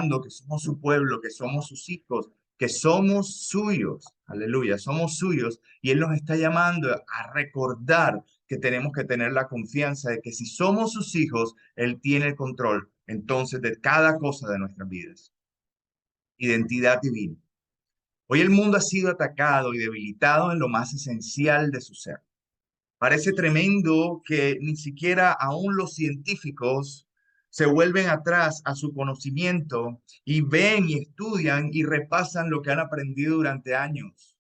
recordando que somos su pueblo, que somos sus hijos, que somos suyos. Aleluya, somos suyos. Y Él nos está llamando a recordar que tenemos que tener la confianza de que si somos sus hijos, Él tiene el control entonces de cada cosa de nuestras vidas. Identidad divina. Hoy el mundo ha sido atacado y debilitado en lo más esencial de su ser. Parece tremendo que ni siquiera aún los científicos se vuelven atrás a su conocimiento y ven y estudian y repasan lo que han aprendido durante años.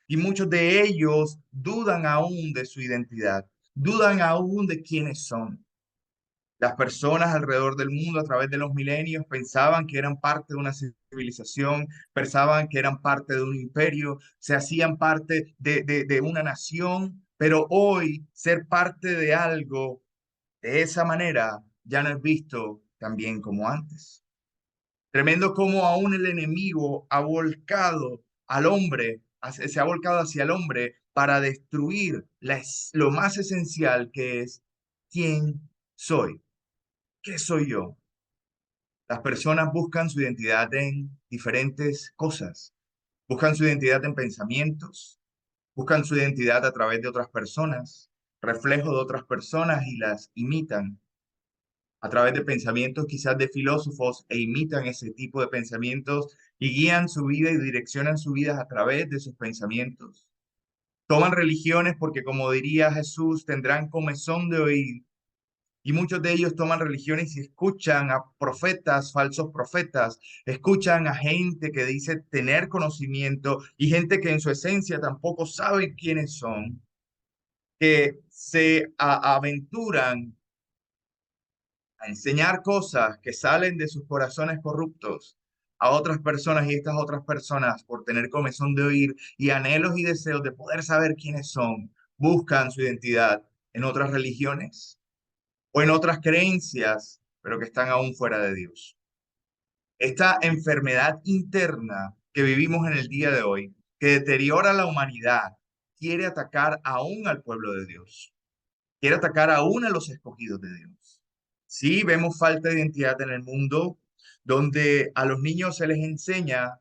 Y muchos de ellos dudan aún de su identidad, dudan aún de quiénes son. Las personas alrededor del mundo a través de los milenios pensaban que eran parte de una civilización, pensaban que eran parte de un imperio, se hacían parte de una nación, pero hoy ser parte de algo de esa manera ya no es visto tan bien como antes. Tremendo como aún el enemigo ha volcado al hombre, se ha volcado hacia el hombre para destruir lo más esencial que es quién soy. ¿Qué soy yo? Las personas buscan su identidad en diferentes cosas. Buscan su identidad en pensamientos, buscan su identidad a través de otras personas, reflejo de otras personas y las imitan a través de pensamientos quizás de filósofos e imitan ese tipo de pensamientos y guían su vida y direccionan su vida a través de sus pensamientos. Toman religiones porque, como diría Jesús, tendrán comezón de oír. Y muchos de ellos toman religiones y escuchan a profetas, falsos profetas, escuchan a gente que dice tener conocimiento y gente que en su esencia tampoco sabe quiénes son, que se aventuran a enseñar cosas que salen de sus corazones corruptos a otras personas y estas otras personas por tener comezón de oír y anhelos y deseos de poder saber quiénes son, buscan su identidad en otras religiones o en otras creencias, pero que están aún fuera de Dios. Esta enfermedad interna que vivimos en el día de hoy, que deteriora la humanidad, quiere atacar aún al pueblo de Dios, quiere atacar aún a los escogidos de Dios. Sí, vemos falta de identidad en el mundo, donde a los niños se les enseña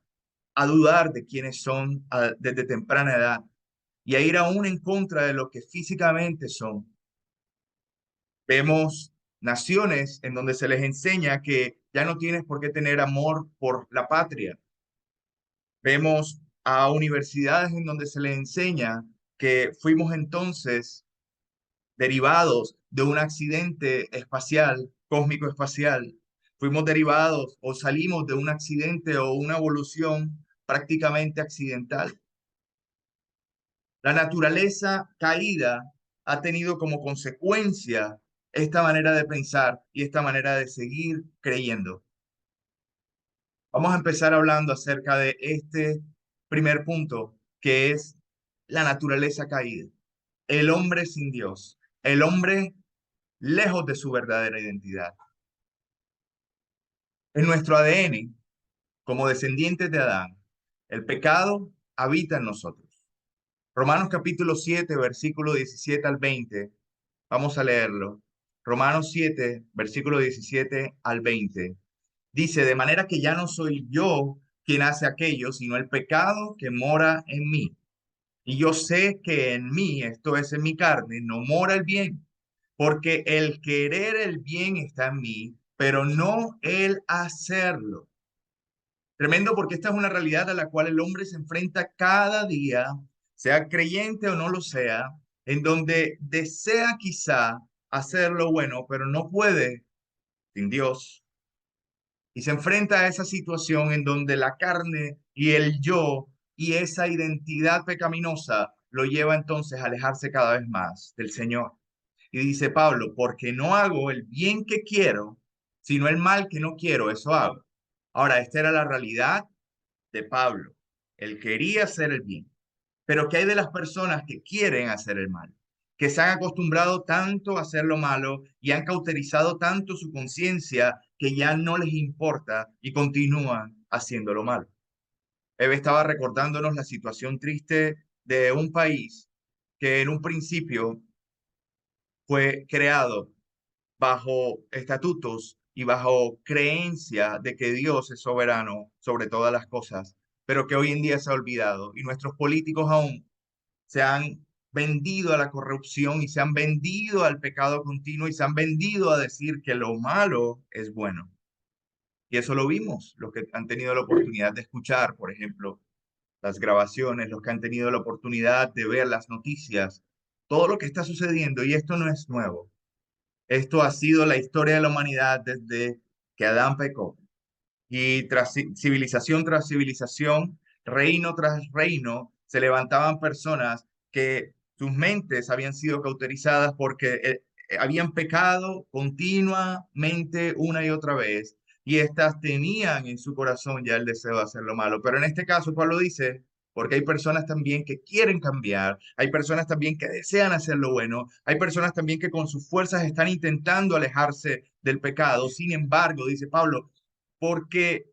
a dudar de quiénes son desde temprana edad y a ir aún en contra de lo que físicamente son. Vemos naciones en donde se les enseña que ya no tienes por qué tener amor por la patria. Vemos a universidades en donde se les enseña que fuimos entonces derivados de un accidente espacial, cósmico espacial. Fuimos derivados o salimos de un accidente o una evolución prácticamente accidental. La naturaleza caída ha tenido como consecuencia esta manera de pensar y esta manera de seguir creyendo. Vamos a empezar hablando acerca de este primer punto, que es la naturaleza caída, el hombre sin Dios, el hombre lejos de su verdadera identidad. En nuestro ADN, como descendientes de Adán, el pecado habita en nosotros. Romanos capítulo 7, versículo 17 al 20. Vamos a leerlo. Romanos 7, versículo 17 al 20. Dice, de manera que ya no soy yo quien hace aquello, sino el pecado que mora en mí. Y yo sé que en mí, esto es en mi carne, no mora el bien, porque el querer el bien está en mí, pero no el hacerlo. Tremendo porque esta es una realidad a la cual el hombre se enfrenta cada día, sea creyente o no lo sea, en donde desea quizá hacer lo bueno, pero no puede sin Dios. Y se enfrenta a esa situación en donde la carne y el yo y esa identidad pecaminosa lo lleva entonces a alejarse cada vez más del Señor. Y dice Pablo, porque no hago el bien que quiero, sino el mal que no quiero, eso hago. Ahora, esta era la realidad de Pablo. Él quería hacer el bien. Pero ¿qué hay de las personas que quieren hacer el mal? Que se han acostumbrado tanto a hacer lo malo y han cauterizado tanto su conciencia que ya no les importa y continúan haciendo lo malo. Eve estaba recordándonos la situación triste de un país que en un principio fue creado bajo estatutos y bajo creencia de que Dios es soberano sobre todas las cosas, pero que hoy en día se ha olvidado y nuestros políticos aún se han vendido a la corrupción y se han vendido al pecado continuo y se han vendido a decir que lo malo es bueno. Y eso lo vimos, los que han tenido la oportunidad de escuchar, por ejemplo, las grabaciones, los que han tenido la oportunidad de ver las noticias, todo lo que está sucediendo, y esto no es nuevo. Esto ha sido la historia de la humanidad desde que Adán pecó. Y civilización tras civilización, reino tras reino, se levantaban personas que sus mentes habían sido cauterizadas porque habían pecado continuamente una y otra vez, y éstas tenían en su corazón ya el deseo de hacer lo malo. Pero en este caso, Pablo dice, porque hay personas también que quieren cambiar, hay personas también que desean hacer lo bueno, hay personas también que con sus fuerzas están intentando alejarse del pecado. Sin embargo, dice Pablo, porque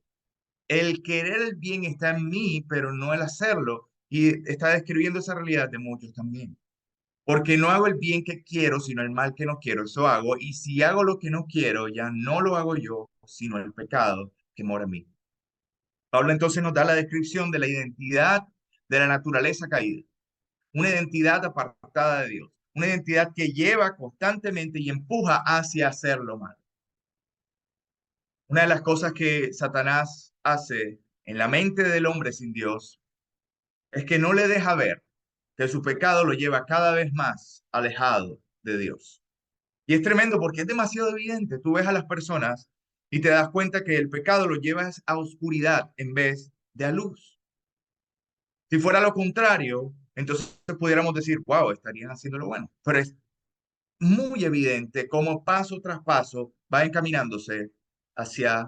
el querer el bien está en mí, pero no el hacerlo. Y está describiendo esa realidad de muchos también. Porque no hago el bien que quiero, sino el mal que no quiero, eso hago. Y si hago lo que no quiero, ya no lo hago yo, sino el pecado que mora en mí. Pablo entonces nos da la descripción de la identidad de la naturaleza caída. Una identidad apartada de Dios. Una identidad que lleva constantemente y empuja hacia hacer lo malo. Una de las cosas que Satanás hace en la mente del hombre sin Dios es que no le deja ver que su pecado lo lleva cada vez más alejado de Dios. Y es tremendo porque es demasiado evidente. Tú ves a las personas y te das cuenta que el pecado lo lleva a oscuridad en vez de a luz. Si fuera lo contrario, entonces pudiéramos decir, wow, estarían haciendo lo bueno. Pero es muy evidente cómo paso tras paso va encaminándose hacia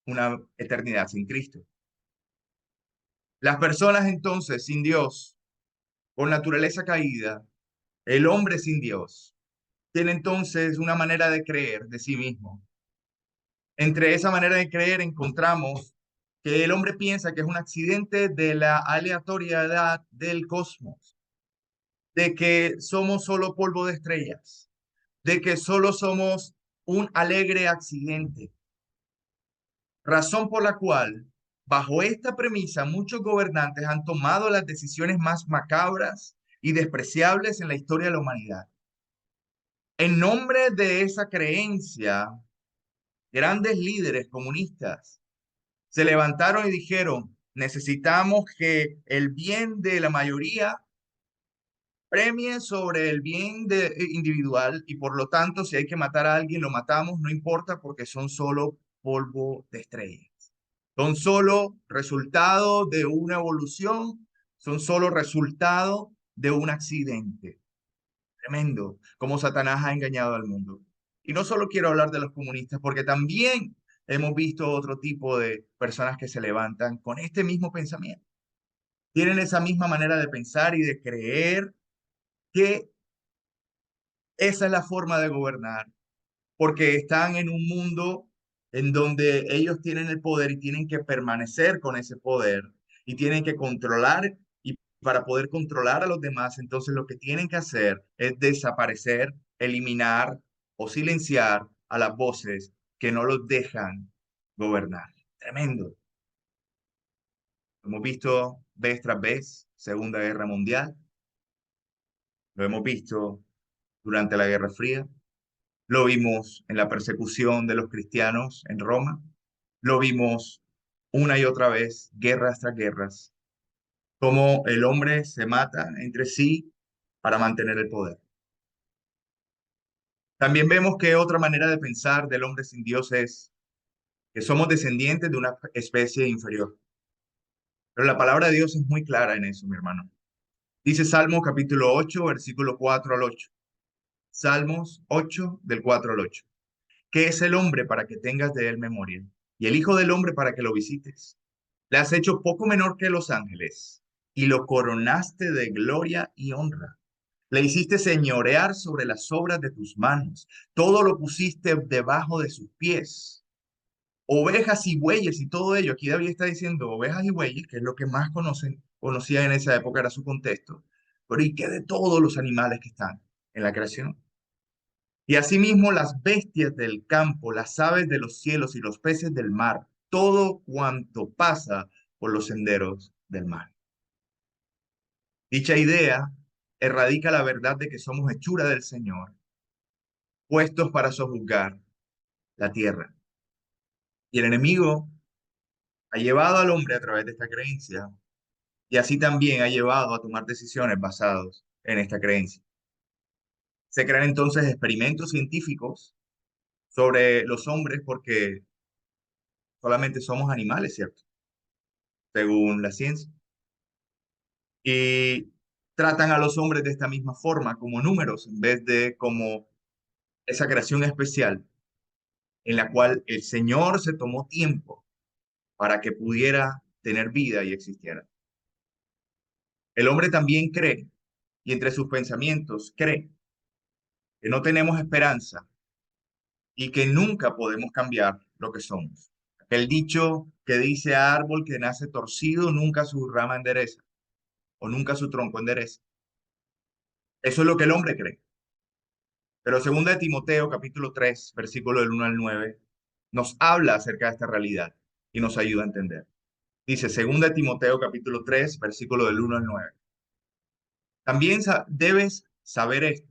una eternidad sin Cristo. Las personas entonces sin Dios, con naturaleza caída, el hombre sin Dios, tiene entonces una manera de creer de sí mismo. Entre esa manera de creer encontramos que el hombre piensa que es un accidente de la aleatoriedad del cosmos, de que somos solo polvo de estrellas, de que solo somos un alegre accidente. Razón por la cual, bajo esta premisa, muchos gobernantes han tomado las decisiones más macabras y despreciables en la historia de la humanidad. En nombre de esa creencia, grandes líderes comunistas se levantaron y dijeron, necesitamos que el bien de la mayoría premie sobre el bien individual y por lo tanto si hay que matar a alguien lo matamos, no importa porque son solo polvo de estrellas. Son solo resultado de una evolución, son solo resultado de un accidente. Tremendo, cómo Satanás ha engañado al mundo. Y no solo quiero hablar de los comunistas, porque también hemos visto otro tipo de personas que se levantan con este mismo pensamiento. Tienen esa misma manera de pensar y de creer que esa es la forma de gobernar, porque están en un mundo en donde ellos tienen el poder y tienen que permanecer con ese poder y tienen que controlar, y para poder controlar a los demás, entonces lo que tienen que hacer es desaparecer, eliminar o silenciar a las voces que no los dejan gobernar. Tremendo. Lo hemos visto vez tras vez, Segunda Guerra Mundial, lo hemos visto durante la Guerra Fría, lo vimos en la persecución de los cristianos en Roma. Lo vimos una y otra vez, guerras tras guerras, cómo el hombre se mata entre sí para mantener el poder. También vemos que otra manera de pensar del hombre sin Dios es que somos descendientes de una especie inferior. Pero la palabra de Dios es muy clara en eso, mi hermano. Dice Salmo capítulo 8, versículo 4 al 8. Salmos 8, del 4 al 8. ¿Qué es el hombre para que tengas de él memoria? Y el hijo del hombre para que lo visites. Le has hecho poco menor que los ángeles y lo coronaste de gloria y honra. Le hiciste señorear sobre las obras de tus manos. Todo lo pusiste debajo de sus pies. Ovejas y bueyes y todo ello. Aquí David está diciendo ovejas y bueyes, que es lo que más conocían en esa época, era su contexto. Pero ¿y qué de todos los animales que están en la creación? Y asimismo las bestias del campo, las aves de los cielos y los peces del mar, todo cuanto pasa por los senderos del mar. Dicha idea erradica la verdad de que somos hechura del Señor, puestos para sojuzgar la tierra. Y el enemigo ha llevado al hombre a través de esta creencia y así también ha llevado a tomar decisiones basadas en esta creencia. Se crean entonces experimentos científicos sobre los hombres porque solamente somos animales, ¿cierto? Según la ciencia. Y tratan a los hombres de esta misma forma, como números, en vez de como esa creación especial en la cual el Señor se tomó tiempo para que pudiera tener vida y existiera. El hombre también cree, y entre sus pensamientos cree, que no tenemos esperanza y que nunca podemos cambiar lo que somos. El dicho que dice árbol que nace torcido, nunca su rama endereza o nunca su tronco endereza. Eso es lo que el hombre cree. Pero segunda de Timoteo, capítulo 3 versículo del 1 al 9 nos habla acerca de esta realidad y nos ayuda a entender. Dice segunda de Timoteo, capítulo 3 versículo del 1 al 9. También debes saber esto,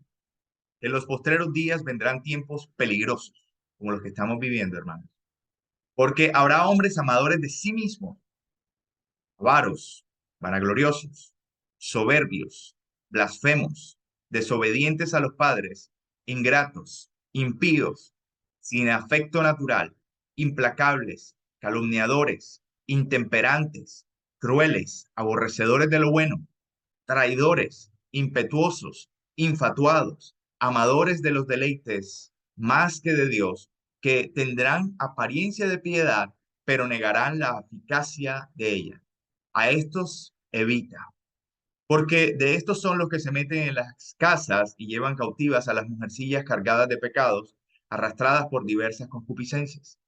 que en los postreros días vendrán tiempos peligrosos, como los que estamos viviendo, hermanos. Porque habrá hombres amadores de sí mismos, avaros, vanagloriosos, soberbios, blasfemos, desobedientes a los padres, ingratos, impíos, sin afecto natural, implacables, calumniadores, intemperantes, crueles, aborrecedores de lo bueno, traidores, impetuosos, infatuados, amadores de los deleites más que de Dios, que tendrán apariencia de piedad, pero negarán la eficacia de ella. A estos evita, porque de estos son los que se meten en las casas y llevan cautivas a las mujercillas cargadas de pecados, arrastradas por diversas concupiscencias.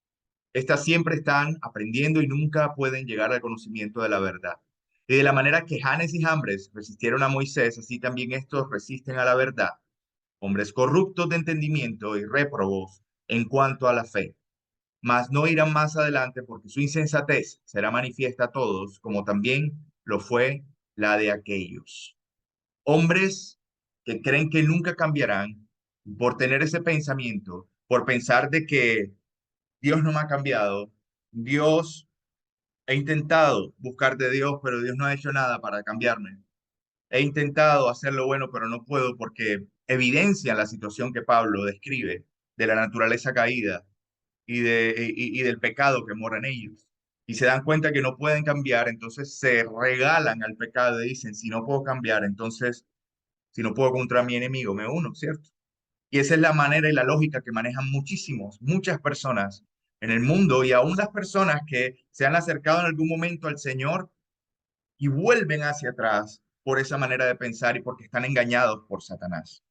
Estas siempre están aprendiendo y nunca pueden llegar al conocimiento de la verdad. Y de la manera que Janes y Jambres resistieron a Moisés, así también estos resisten a la verdad, hombres corruptos de entendimiento y réprobos en cuanto a la fe. Mas no irán más adelante porque su insensatez será manifiesta a todos, como también lo fue la de aquellos. Hombres que creen que nunca cambiarán por tener ese pensamiento, por pensar de que Dios no me ha cambiado, Dios, he intentado buscar de Dios, pero Dios no ha hecho nada para cambiarme. He intentado hacer lo bueno, pero no puedo porque evidencia la situación que Pablo describe de la naturaleza caída y del pecado que mora en ellos. Y se dan cuenta que no pueden cambiar, entonces se regalan al pecado y dicen, si no puedo cambiar, entonces, si no puedo contra mi enemigo, me uno, ¿cierto? Y esa es la manera y la lógica que manejan muchas personas en el mundo y aún las personas que se han acercado en algún momento al Señor y vuelven hacia atrás por esa manera de pensar y porque están engañados por Satanás.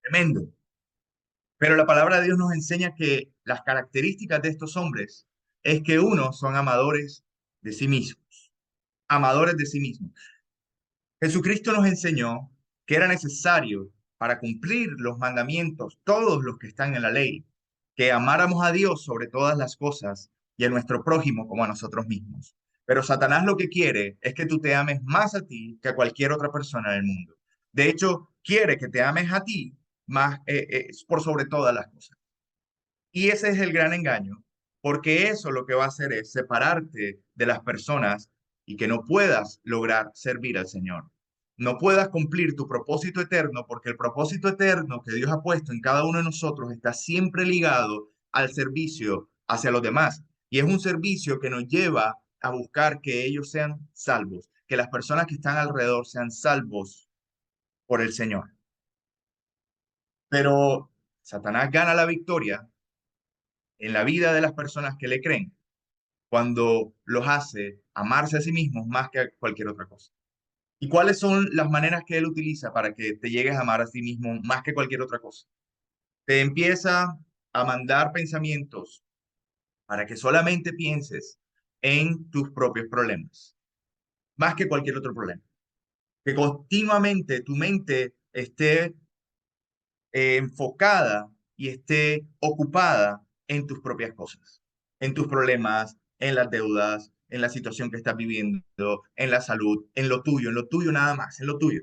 Tremendo. Pero la palabra de Dios nos enseña que las características de estos hombres es que unos son amadores de sí mismos, amadores de sí mismos. Jesucristo nos enseñó que era necesario para cumplir los mandamientos, todos los que están en la ley, que amáramos a Dios sobre todas las cosas y a nuestro prójimo como a nosotros mismos. Pero Satanás lo que quiere es que tú te ames más a ti que a cualquier otra persona del mundo. De hecho, quiere que te ames a ti más por sobre todas las cosas. Y ese es el gran engaño, porque eso lo que va a hacer es separarte de las personas y que no puedas lograr servir al Señor. No puedas cumplir tu propósito eterno, porque el propósito eterno que Dios ha puesto en cada uno de nosotros está siempre ligado al servicio hacia los demás. Y es un servicio que nos lleva a buscar que ellos sean salvos, que las personas que están alrededor sean salvos por el Señor. Pero Satanás gana la victoria en la vida de las personas que le creen cuando los hace amarse a sí mismos más que a cualquier otra cosa. ¿Y cuáles son las maneras que él utiliza para que te llegues a amar a sí mismo más que cualquier otra cosa? Te empieza a mandar pensamientos para que solamente pienses en tus propios problemas, más que cualquier otro problema. Que continuamente tu mente esté enfocada y esté ocupada en tus propias cosas, en tus problemas, en las deudas, en la situación que estás viviendo, en la salud, en lo tuyo nada más, en lo tuyo.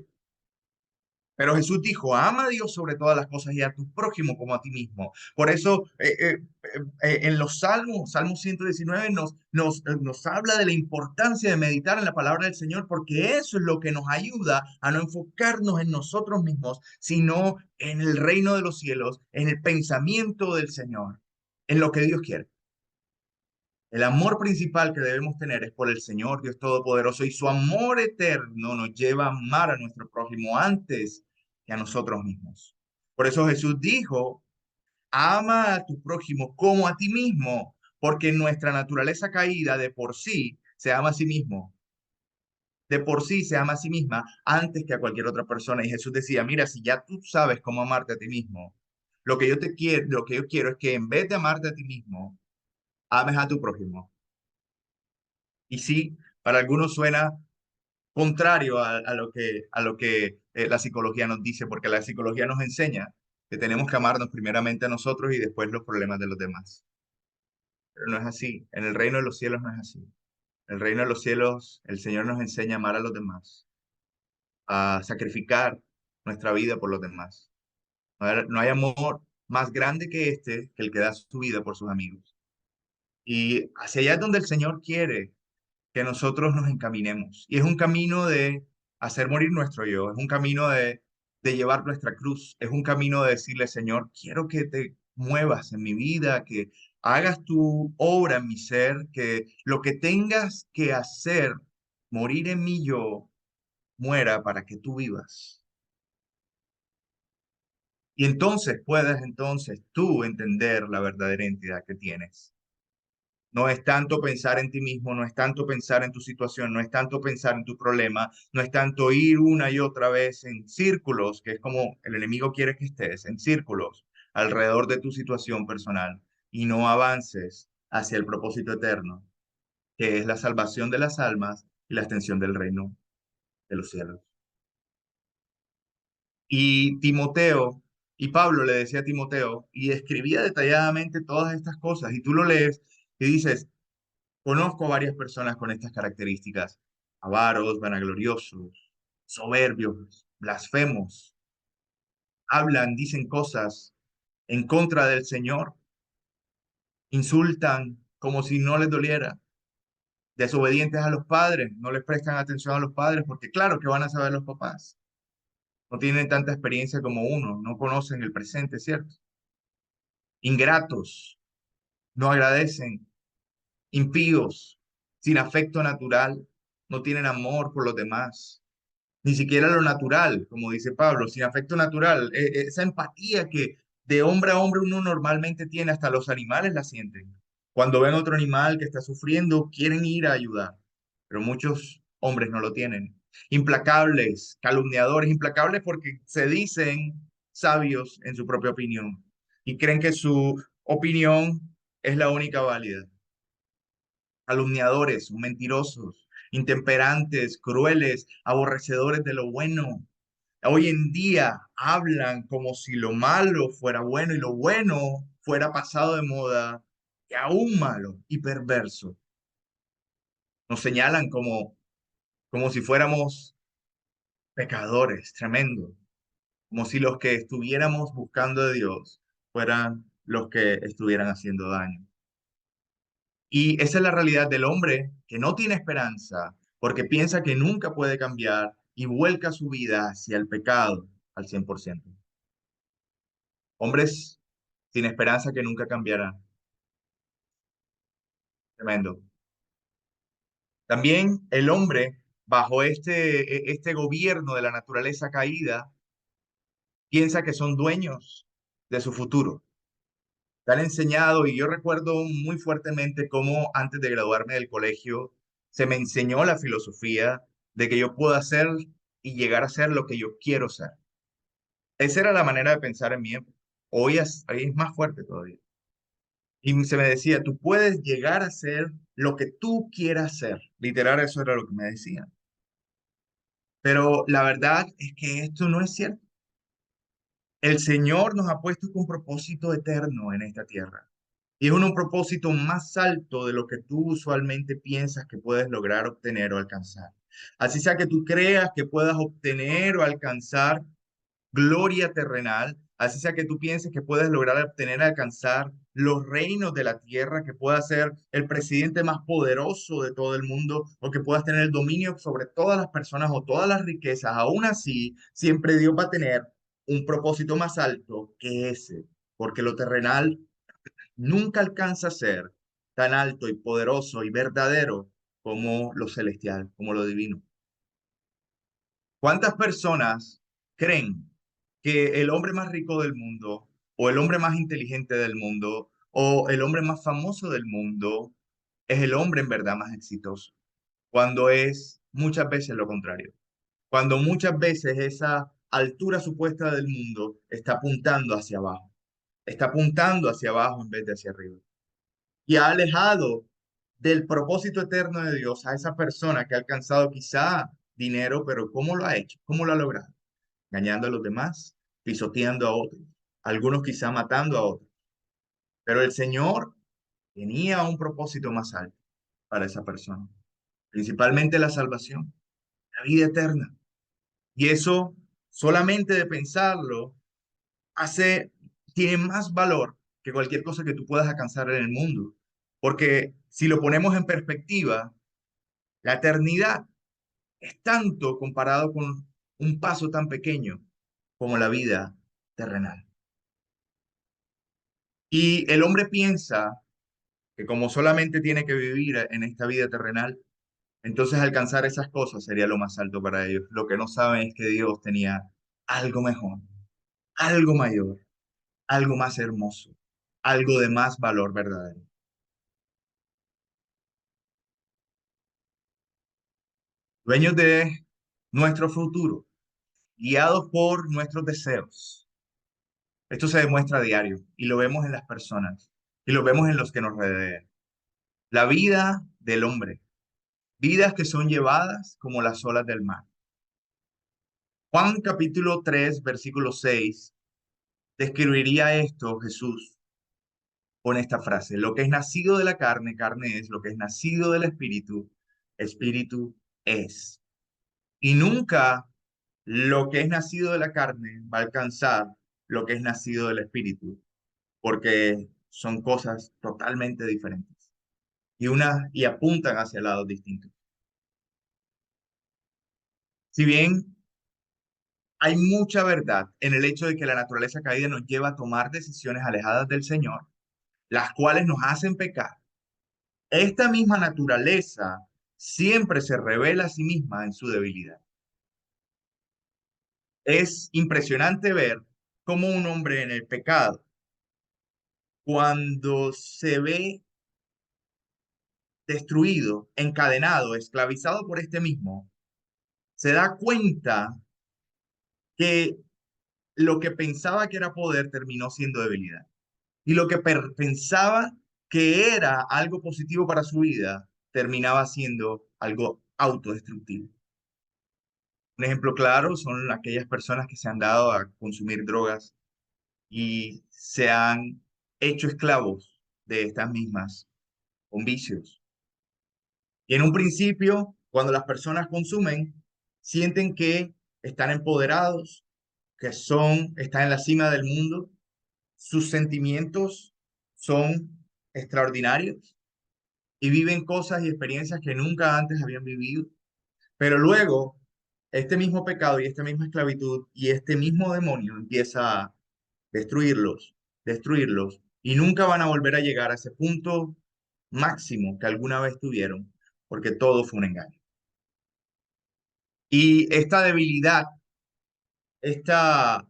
Pero Jesús dijo, ama a Dios sobre todas las cosas y a tu prójimo como a ti mismo. Por eso en los Salmos, Salmo 119 nos habla de la importancia de meditar en la palabra del Señor, porque eso es lo que nos ayuda a no enfocarnos en nosotros mismos, sino en el reino de los cielos, en el pensamiento del Señor, en lo que Dios quiere. El amor principal que debemos tener es por el Señor Dios Todopoderoso y su amor eterno nos lleva a amar a nuestro prójimo antes que a nosotros mismos. Por eso Jesús dijo, ama a tu prójimo como a ti mismo, porque nuestra naturaleza caída de por sí se ama a sí mismo. De por sí se ama a sí misma antes que a cualquier otra persona. Y Jesús decía, mira, si ya tú sabes cómo amarte a ti mismo, lo que yo quiero es que en vez de amarte a ti mismo, ames a tu prójimo. Y sí, para algunos suena contrario a lo que la psicología nos dice, porque la psicología nos enseña que tenemos que amarnos primeramente a nosotros y después los problemas de los demás. Pero no es así. En el reino de los cielos no es así. En el reino de los cielos, el Señor nos enseña a amar a los demás, a sacrificar nuestra vida por los demás. No hay amor más grande que este, que el que da su vida por sus amigos. Y hacia allá es donde el Señor quiere que nosotros nos encaminemos. Y es un camino de hacer morir nuestro yo, es un camino de llevar nuestra cruz, es un camino de decirle, Señor, quiero que te muevas en mi vida, que hagas tu obra en mi ser, que lo que tengas que hacer, morir en mi yo, muera para que tú vivas. Y entonces puedes entonces tú entender la verdadera identidad que tienes. No es tanto pensar en ti mismo, no es tanto pensar en tu situación, no es tanto pensar en tu problema, no es tanto ir una y otra vez en círculos, que es como el enemigo quiere que estés, en círculos alrededor de tu situación personal y no avances hacia el propósito eterno, que es la salvación de las almas y la extensión del reino de los cielos. Y Timoteo, y Pablo le decía a Timoteo, y escribía detalladamente todas estas cosas, y tú lo lees y dices, conozco varias personas con estas características: avaros, vanagloriosos, soberbios, blasfemos, hablan, dicen cosas en contra del Señor, insultan como si no les doliera, desobedientes a los padres, no les prestan atención a los padres porque claro que van a saber los papás. No tienen tanta experiencia como uno, no conocen el presente, ¿cierto? Ingratos, no agradecen, impíos, sin afecto natural, no tienen amor por los demás, ni siquiera lo natural, como dice Pablo, sin afecto natural, esa empatía que de hombre a hombre uno normalmente tiene, hasta los animales la sienten. Cuando ven otro animal que está sufriendo, quieren ir a ayudar, pero muchos hombres no lo tienen. Implacables, calumniadores, implacables porque se dicen sabios en su propia opinión y creen que su opinión es la única válida. Calumniadores, mentirosos, intemperantes, crueles, aborrecedores de lo bueno. Hoy en día hablan como si lo malo fuera bueno y lo bueno fuera pasado de moda, y aún malo y perverso. Nos señalan como si fuéramos pecadores, tremendo, como si los que estuviéramos buscando de Dios fueran los que estuvieran haciendo daño. Y esa es la realidad del hombre que no tiene esperanza porque piensa que nunca puede cambiar y vuelca su vida hacia el pecado al 100%. Hombres sin esperanza que nunca cambiarán. Tremendo. También el hombre, bajo este gobierno de la naturaleza caída, piensa que son dueños de su futuro. Te han enseñado, y yo recuerdo muy fuertemente cómo antes de graduarme del colegio se me enseñó la filosofía de que yo puedo hacer y llegar a ser lo que yo quiero ser. Esa era la manera de pensar en mi época. Hoy es más fuerte todavía. Y se me decía, tú puedes llegar a ser lo que tú quieras ser. Literal, eso era lo que me decían. Pero la verdad es que esto no es cierto. El Señor nos ha puesto con propósito eterno en esta tierra. Y es un propósito más alto de lo que tú usualmente piensas que puedes lograr obtener o alcanzar. Así sea que tú creas que puedas obtener o alcanzar gloria terrenal, así sea que tú pienses que puedes lograr obtener, alcanzar los reinos de la tierra, que puedas ser el presidente más poderoso de todo el mundo o que puedas tener el dominio sobre todas las personas o todas las riquezas, aún así, siempre Dios va a tener un propósito más alto que ese, porque lo terrenal nunca alcanza a ser tan alto y poderoso y verdadero como lo celestial, como lo divino. ¿Cuántas personas creen que el hombre más rico del mundo o el hombre más inteligente del mundo o el hombre más famoso del mundo es el hombre en verdad más exitoso? Cuando es muchas veces lo contrario. Cuando muchas veces esa altura supuesta del mundo está apuntando hacia abajo. Está apuntando hacia abajo en vez de hacia arriba. Y ha alejado del propósito eterno de Dios a esa persona que ha alcanzado quizá dinero, pero ¿cómo lo ha hecho? ¿Cómo lo ha logrado? Engañando a los demás, pisoteando a otros, algunos quizá matando a otros. Pero el Señor tenía un propósito más alto para esa persona, principalmente la salvación, la vida eterna. Y eso, solamente de pensarlo, hace, tiene más valor que cualquier cosa que tú puedas alcanzar en el mundo. Porque si lo ponemos en perspectiva, la eternidad es tanto comparado con un paso tan pequeño como la vida terrenal. Y el hombre piensa que como solamente tiene que vivir en esta vida terrenal, entonces alcanzar esas cosas sería lo más alto para ellos. Lo que no saben es que Dios tenía algo mejor, algo mayor, algo más hermoso, algo de más valor verdadero. Dueños de nuestro futuro, guiados por nuestros deseos. Esto se demuestra a diario y lo vemos en las personas y lo vemos en los que nos rodean. La vida del hombre, vidas que son llevadas como las olas del mar. Juan capítulo 3 versículo 6 describiría esto Jesús con esta frase: lo que es nacido de la carne, carne es; lo que es nacido del espíritu, espíritu es. Y nunca lo que es nacido de la carne va a alcanzar lo que es nacido del espíritu, porque son cosas totalmente diferentes y apuntan hacia lados distintos. Si bien hay mucha verdad en el hecho de que la naturaleza caída nos lleva a tomar decisiones alejadas del Señor, las cuales nos hacen pecar, esta misma naturaleza siempre se revela a sí misma en su debilidad. Es impresionante ver cómo un hombre en el pecado, cuando se ve destruido, encadenado, esclavizado por este mismo, se da cuenta que lo que pensaba que era poder terminó siendo debilidad. Y lo que pensaba que era algo positivo para su vida terminaba siendo algo autodestructivo. Un ejemplo claro son aquellas personas que se han dado a consumir drogas y se han hecho esclavos de estas mismas con vicios. Y en un principio, cuando las personas consumen, sienten que están empoderados, que están en la cima del mundo, sus sentimientos son extraordinarios y viven cosas y experiencias que nunca antes habían vivido. Pero luego, este mismo pecado y esta misma esclavitud y este mismo demonio empieza a destruirlos, y nunca van a volver a llegar a ese punto máximo que alguna vez tuvieron, porque todo fue un engaño. Y esta debilidad, esta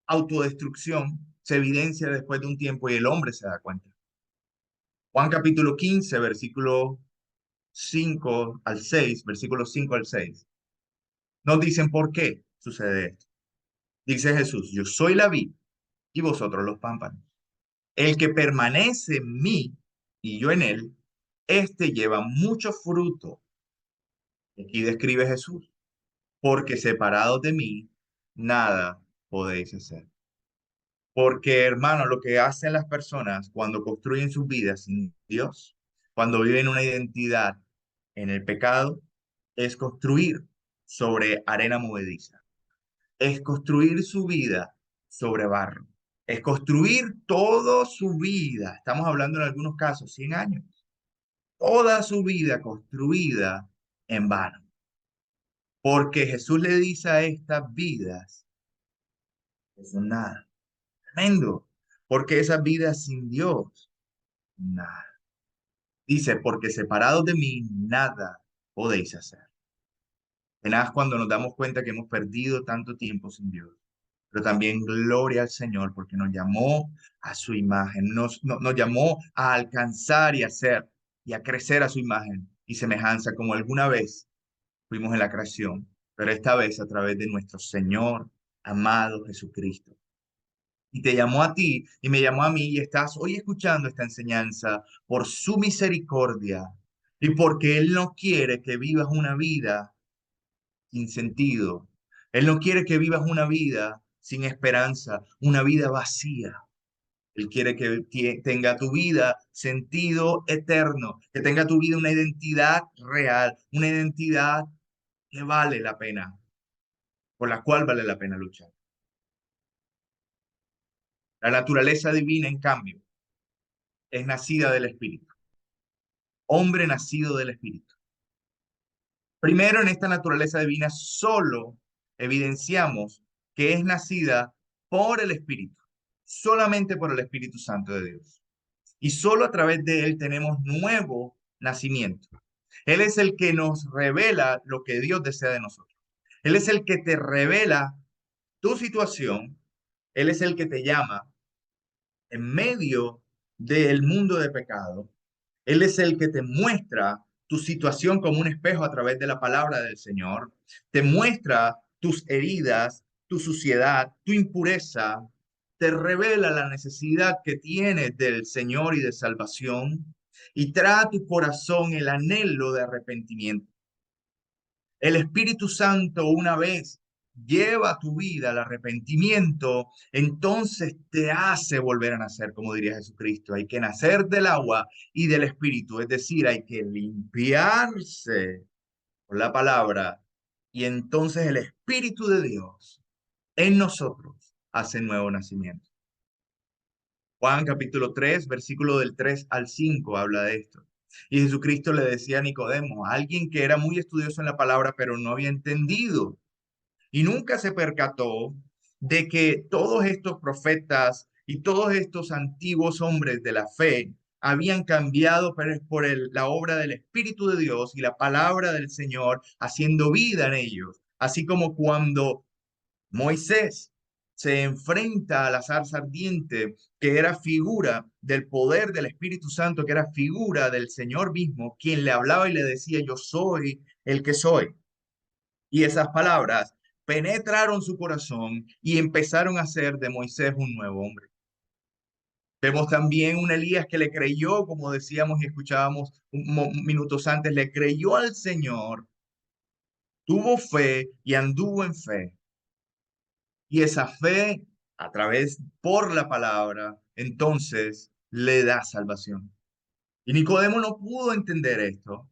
autodestrucción, se evidencia después de un tiempo y el hombre se da cuenta. Juan capítulo 15 versículo 5 al 6, versículo 5 al 6, nos dicen por qué sucede esto. Dice Jesús: yo soy la vid y vosotros los pámpanos. El que permanece en mí y yo en él, este lleva mucho fruto. Aquí describe Jesús: porque separados de mí, nada podéis hacer. Porque, hermano, lo que hacen las personas cuando construyen sus vidas sin Dios, cuando viven una identidad en el pecado, es construir sobre arena movediza, es construir su vida sobre barro, es construir toda su vida, estamos hablando en algunos casos, 100 años, toda su vida construida en vano. Porque Jesús le dice a estas vidas que son nada, tremendo, porque esas vidas sin Dios, nada. Dice, porque separados de mí, nada podéis hacer. Tenaz cuando nos damos cuenta que hemos perdido tanto tiempo sin Dios. Pero también gloria al Señor porque nos llamó a su imagen, nos llamó a alcanzar y a ser y a crecer a su imagen y semejanza como alguna vez fuimos en la creación, pero esta vez a través de nuestro Señor amado Jesucristo. Y te llamó a ti y me llamó a mí y estás hoy escuchando esta enseñanza por su misericordia y porque Él no quiere que vivas una vida sin sentido. Él no quiere que vivas una vida sin esperanza, una vida vacía. Él quiere que tenga tu vida sentido eterno, que tenga tu vida una identidad real, una identidad que vale la pena, por la cual vale la pena luchar. La naturaleza divina, en cambio, es nacida del Espíritu, hombre nacido del Espíritu. Primero, en esta naturaleza divina solo evidenciamos que es nacida por el Espíritu, solamente por el Espíritu Santo de Dios. Y solo a través de él tenemos nuevo nacimiento. Él es el que nos revela lo que Dios desea de nosotros. Él es el que te revela tu situación. Él es el que te llama en medio del mundo de pecado. Él es el que te muestra tu situación como un espejo a través de la palabra del Señor. Te muestra tus heridas, tu suciedad, tu impureza. Te revela la necesidad que tienes del Señor y de salvación. Y trae a tu corazón el anhelo de arrepentimiento. El Espíritu Santo una vez lleva tu vida al arrepentimiento, entonces te hace volver a nacer, como diría Jesucristo. Hay que nacer del agua y del Espíritu, es decir, hay que limpiarse por la palabra y entonces el Espíritu de Dios en nosotros hace nuevo nacimiento. Juan capítulo 3, versículo del 3 al 5 habla de esto. Y Jesucristo le decía a Nicodemo, alguien que era muy estudioso en la palabra, pero no había entendido y nunca se percató de que todos estos profetas y todos estos antiguos hombres de la fe habían cambiado la obra del Espíritu de Dios y la palabra del Señor haciendo vida en ellos. Así como cuando Moisés se enfrenta a la zarza ardiente, que era figura del poder del Espíritu Santo, que era figura del Señor mismo, quien le hablaba y le decía, yo soy el que soy. Y esas palabras penetraron su corazón y empezaron a hacer de Moisés un nuevo hombre. Vemos también un Elías que le creyó, como decíamos y escuchábamos minutos antes, le creyó al Señor, tuvo fe y anduvo en fe. Y esa fe, a través por la palabra, entonces le da salvación. Y Nicodemo no pudo entender esto.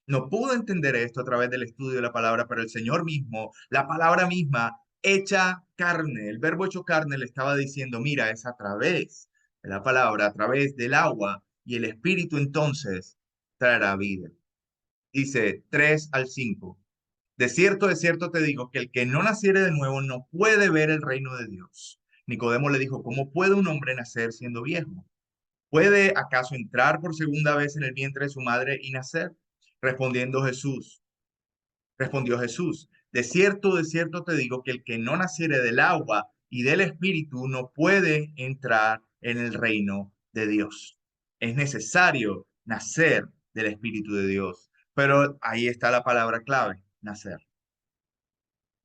No pudo entender esto a través del estudio de la palabra, pero el Señor mismo, la palabra misma, hecha carne, el verbo hecho carne le estaba diciendo, mira, es a través de la palabra, a través del agua, y el Espíritu entonces traerá vida. Dice 3 al 5. De cierto te digo que el que no naciere de nuevo no puede ver el reino de Dios. Nicodemo le dijo, ¿cómo puede un hombre nacer siendo viejo? ¿Puede acaso entrar por segunda vez en el vientre de su madre y nacer? Respondiendo Jesús, respondió Jesús, de cierto te digo que el que no naciere del agua y del espíritu no puede entrar en el reino de Dios. Es necesario nacer del espíritu de Dios. Pero ahí está la palabra clave, nacer.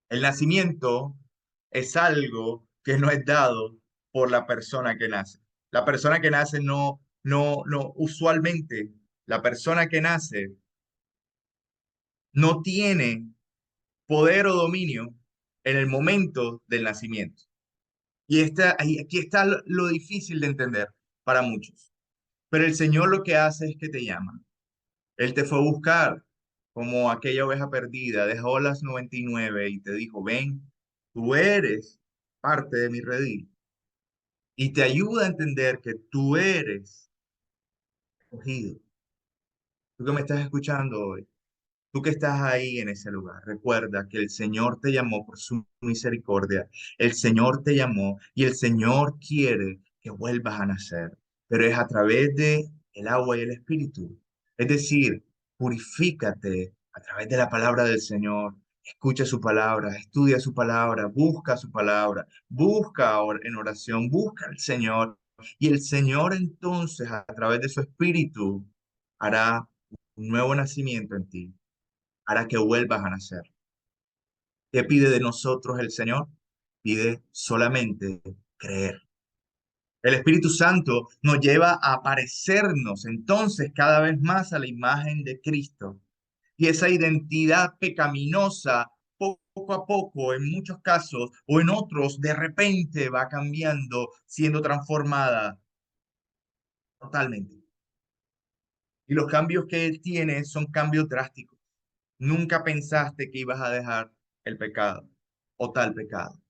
El nacimiento es algo que no es dado por la persona que nace. La persona que nace usualmente la persona que nace no tiene poder o dominio en el momento del nacimiento. Aquí está lo difícil de entender para muchos. Pero el Señor lo que hace es que te llama. Él te fue a buscar como aquella oveja perdida, dejó las 99 y te dijo, ven, tú eres parte de mi redil. Y te ayuda a entender que tú eres escogido. Tú que me estás escuchando hoy, tú que estás ahí en ese lugar, recuerda que el Señor te llamó por su misericordia. El Señor te llamó y el Señor quiere que vuelvas a nacer, pero es a través de el agua y el espíritu. Es decir, purifícate a través de la palabra del Señor. Escucha su palabra, estudia su palabra, busca su palabra, en oración, busca al Señor. Y el Señor entonces, a través de su espíritu, hará un nuevo nacimiento en ti, hará que vuelvas a nacer. ¿Qué pide de nosotros el Señor? Pide solamente creer. El Espíritu Santo nos lleva a parecernos entonces cada vez más a la imagen de Cristo. Y esa identidad pecaminosa, poco a poco, en muchos casos o en otros, de repente va cambiando, siendo transformada totalmente. Y los cambios que Él tiene son cambios drásticos. Nunca pensaste que ibas a dejar el pecado o tal pecado.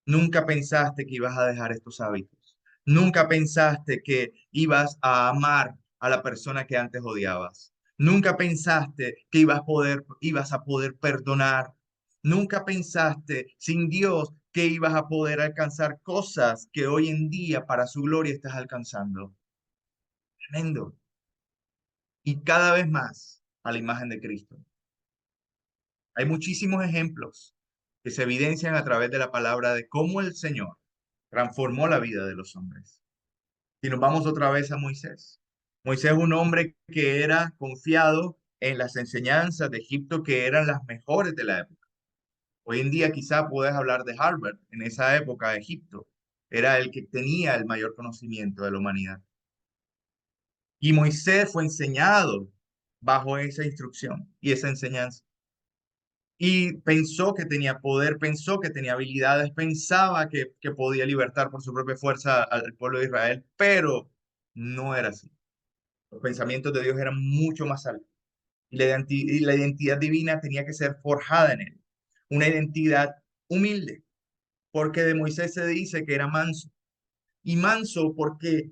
Nunca pensaste que ibas a dejar estos hábitos. Nunca pensaste que ibas a amar a la persona que antes odiabas. Nunca pensaste que ibas a poder perdonar. Nunca pensaste sin Dios que ibas a poder alcanzar cosas que hoy en día para su gloria estás alcanzando. Tremendo. Y cada vez más a la imagen de Cristo. Hay muchísimos ejemplos que se evidencian a través de la palabra de cómo el Señor transformó la vida de los hombres. Si nos vamos otra vez a Moisés. Moisés es un hombre que era confiado en las enseñanzas de Egipto que eran las mejores de la época. Hoy en día quizá puedes hablar de Harvard. En esa época Egipto era el que tenía el mayor conocimiento de la humanidad. Y Moisés fue enseñado bajo esa instrucción y esa enseñanza. Y pensó que tenía poder, pensó que tenía habilidades, pensaba que podía libertar por su propia fuerza al pueblo de Israel, pero no era así. Los pensamientos de Dios eran mucho más altos y la identidad divina tenía que ser forjada en él. Una identidad humilde, porque de Moisés se dice que era manso. Y manso porque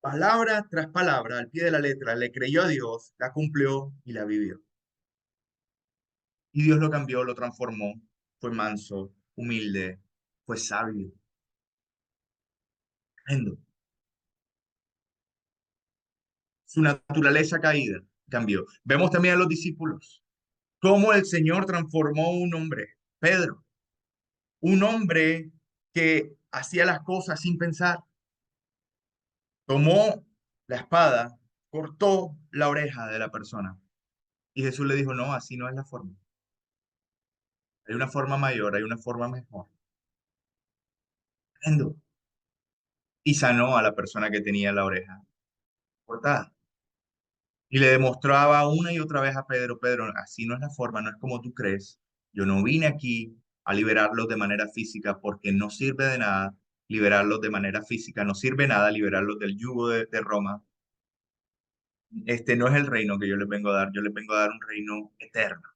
palabra tras palabra, al pie de la letra, le creyó a Dios, la cumplió y la vivió. Y Dios lo cambió, lo transformó. Fue manso, humilde, fue sabio. Tremendo. Su naturaleza caída cambió. Vemos también a los discípulos, cómo el Señor transformó un hombre, Pedro, un hombre que hacía las cosas sin pensar. Tomó la espada, cortó la oreja de la persona. Y Jesús le dijo, no, así no es la forma. Hay una forma mayor, hay una forma mejor. Tremendo. Y sanó a la persona que tenía la oreja cortada. Y le demostraba una y otra vez a Pedro, Pedro, así no es la forma, no es como tú crees. Yo no vine aquí a liberarlos de manera física porque no sirve de nada liberarlos de manera física, no sirve nada liberarlos del yugo de Roma. Este no es el reino que yo les vengo a dar, yo les vengo a dar un reino eterno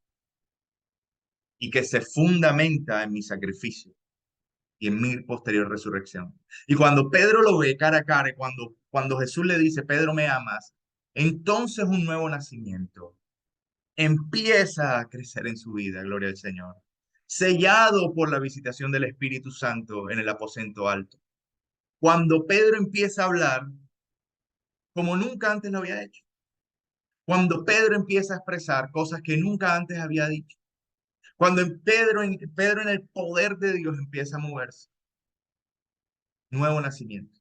y que se fundamenta en mi sacrificio y en mi posterior resurrección. Y cuando Pedro lo ve cara a cara, cuando Jesús le dice, Pedro, me amas, entonces un nuevo nacimiento empieza a crecer en su vida, gloria al Señor, sellado por la visitación del Espíritu Santo en el aposento alto. Cuando Pedro empieza a hablar como nunca antes lo había hecho, cuando Pedro empieza a expresar cosas que nunca antes había dicho, cuando Pedro en el poder de Dios empieza a moverse, nuevo nacimiento.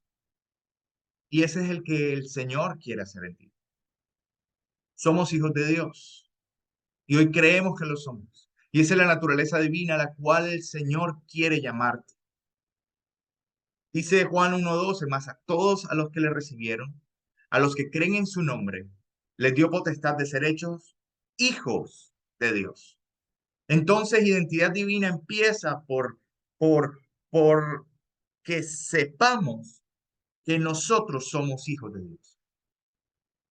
Y ese es el que el Señor quiere hacer en ti. Somos hijos de Dios y hoy creemos que lo somos. Y esa es la naturaleza divina a la cual el Señor quiere llamarte. Dice Juan 1:12, más a todos a los que le recibieron, a los que creen en su nombre, les dio potestad de ser hechos hijos de Dios. Entonces, identidad divina empieza por que sepamos que nosotros somos hijos de Dios.